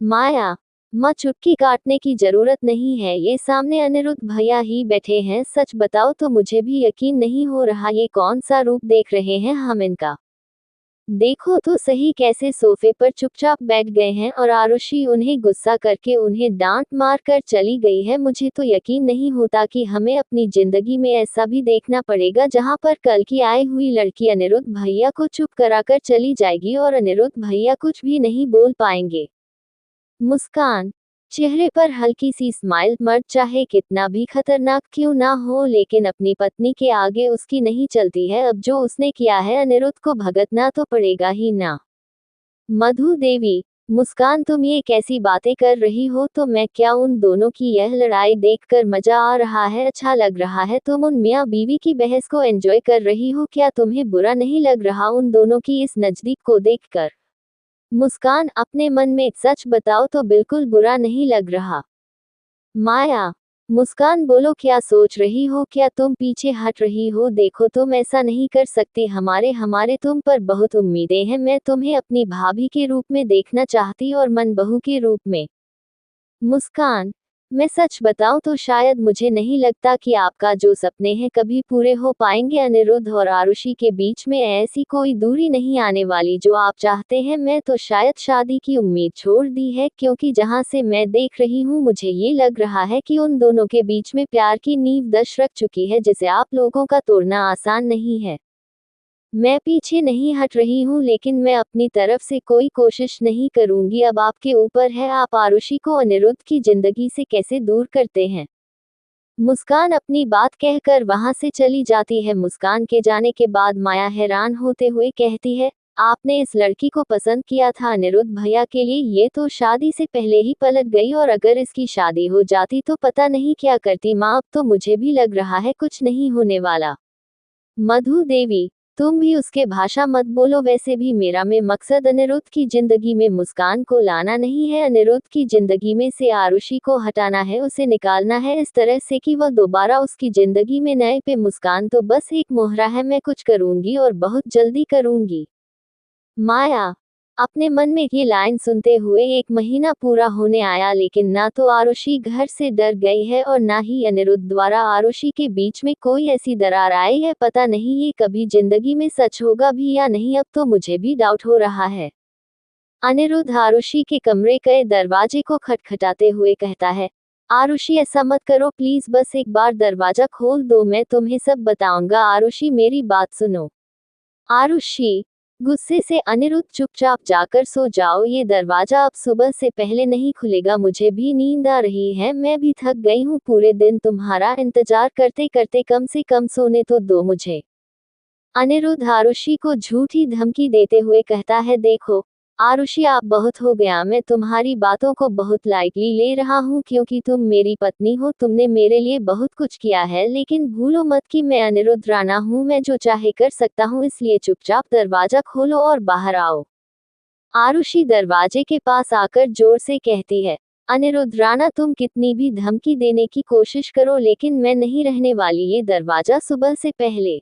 माया, माँ, चुटकी काटने की जरूरत नहीं है, ये सामने अनिरुद्ध भैया ही बैठे हैं। सच बताओ तो मुझे भी यकीन नहीं हो रहा, ये कौन सा रूप देख रहे हैं हम इनका। देखो तो सही कैसे सोफे पर चुपचाप बैठ गए हैं और आरुषि उन्हें गुस्सा करके उन्हें डांट मार कर चली गई है। मुझे तो यकीन नहीं होता कि हमें अपनी जिंदगी में ऐसा भी देखना पड़ेगा, जहां पर कल की आई हुई लड़की अनिरुद्ध भैया को चुप कराकर चली जाएगी और अनिरुद्ध भैया कुछ भी नहीं बोल पाएंगे। मुस्कान, चेहरे पर हल्की सी स्माइल, मर्द चाहे कितना भी खतरनाक क्यों ना हो, लेकिन अपनी पत्नी के आगे उसकी नहीं चलती है। अब जो उसने किया है, अनिरुद्ध को भुगतना तो पड़ेगा ही ना। मधु देवी, मुस्कान, तुम ये कैसी बातें कर रही हो? तो मैं क्या, उन दोनों की यह लड़ाई देखकर मजा आ रहा है, अच्छा लग रहा है? तुम उन मियाँ बीवी की बहस को एंजॉय कर रही हो क्या? तुम्हें बुरा नहीं लग रहा उन दोनों की इस नजदीक को देखकर? मुस्कान, अपने मन में सच बताओ तो बिल्कुल बुरा नहीं लग रहा। माया, मुस्कान, बोलो क्या सोच रही हो? क्या तुम पीछे हट रही हो? देखो, तुम ऐसा नहीं कर सकती, हमारे हमारे तुम पर बहुत उम्मीदें हैं। मैं तुम्हें अपनी भाभी के रूप में देखना चाहती और मन बहू के रूप में। मुस्कान, मैं सच बताऊं तो शायद मुझे नहीं लगता कि आपका जो सपने हैं कभी पूरे हो पाएंगे। अनिरुद्ध और आरुषि के बीच में ऐसी कोई दूरी नहीं आने वाली जो आप चाहते हैं। मैं तो शायद शादी की उम्मीद छोड़ दी है, क्योंकि जहां से मैं देख रही हूं, मुझे ये लग रहा है कि उन दोनों के बीच में प्यार की नींव दश रख चुकी है, जिसे आप लोगों का तोड़ना आसान नहीं है। मैं पीछे नहीं हट रही हूँ, लेकिन मैं अपनी तरफ से कोई कोशिश नहीं करूंगी। अब आपके ऊपर है, आप आरुषि को अनिरुद्ध की जिंदगी से कैसे दूर करते हैं। मुस्कान अपनी बात कहकर वहां से चली जाती है। मुस्कान के जाने के बाद माया हैरान होते हुए कहती है, आपने इस लड़की को पसंद किया था अनिरुद्ध भैया के लिए? ये तो शादी से पहले ही पलट गई, और अगर इसकी शादी हो जाती तो पता नहीं क्या करती। माँ, अब तो मुझे भी लग रहा है कुछ नहीं होने वाला। मधु देवी, तुम भी उसके भाषा मत बोलो, वैसे भी मेरा में मकसद अनिरुद्ध की जिंदगी में मुस्कान को लाना नहीं है, अनिरुद्ध की जिंदगी में से आरुषि को हटाना है, उसे निकालना है इस तरह से कि वह दोबारा उसकी जिंदगी में नए पे। मुस्कान तो बस एक मोहरा है, मैं कुछ करूंगी और बहुत जल्दी करूंगी। माया, अपने मन में ये लाइन सुनते हुए 1 महीना पूरा होने आया, लेकिन ना तो आरुषि घर से डर गई है और ना ही अनिरुद्ध द्वारा आरुषि के बीच में कोई ऐसी दरार आई है। पता नहीं ये कभी जिंदगी में सच होगा भी या नहीं, अब तो मुझे भी डाउट हो रहा है। अनिरुद्ध आरुषि के कमरे के दरवाजे को खटखटाते हुए कहता है, आरुषि ऐसा मत करो प्लीज, बस एक बार दरवाजा खोल दो, मैं तुम्हें सब बताऊंगा। आरुषि मेरी बात सुनो। आरुषि गुस्से से, अनिरुद्ध चुपचाप जाकर सो जाओ, ये दरवाजा अब सुबह से पहले नहीं खुलेगा। मुझे भी नींद आ रही है, मैं भी थक गई हूँ पूरे दिन तुम्हारा इंतजार करते करते, कम से कम सोने तो दो मुझे। अनिरुद्ध आरुषि को झूठी धमकी देते हुए कहता है, देखो आरुषि आप बहुत हो गया, मैं तुम्हारी बातों को बहुत लाइटली ले रहा हूँ क्योंकि तुम मेरी पत्नी हो, तुमने मेरे लिए बहुत कुछ किया है, लेकिन भूलो मत कि मैं अनिरुद्ध राणा हूँ, मैं जो चाहे कर सकता हूँ, इसलिए चुपचाप दरवाजा खोलो और बाहर आओ। आरुषि दरवाजे के पास आकर जोर से कहती है, अनिरुद्ध राणा तुम कितनी भी धमकी देने की कोशिश करो, लेकिन मैं नहीं रहने वाली, ये दरवाजा सुबह से पहले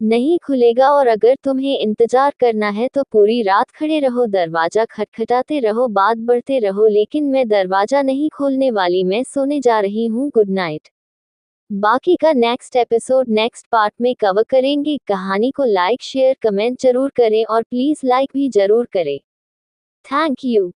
नहीं खुलेगा और अगर तुम्हें इंतजार करना है तो पूरी रात खड़े रहो, दरवाजा खटखटाते रहो, बात बढ़ते रहो, लेकिन मैं दरवाजा नहीं खोलने वाली, मैं सोने जा रही हूँ, गुड नाइट। बाकी का नेक्स्ट एपिसोड नेक्स्ट पार्ट में कवर करेंगे। कहानी को लाइक शेयर कमेंट जरूर करें और प्लीज लाइक भी जरूर करें। Thank you.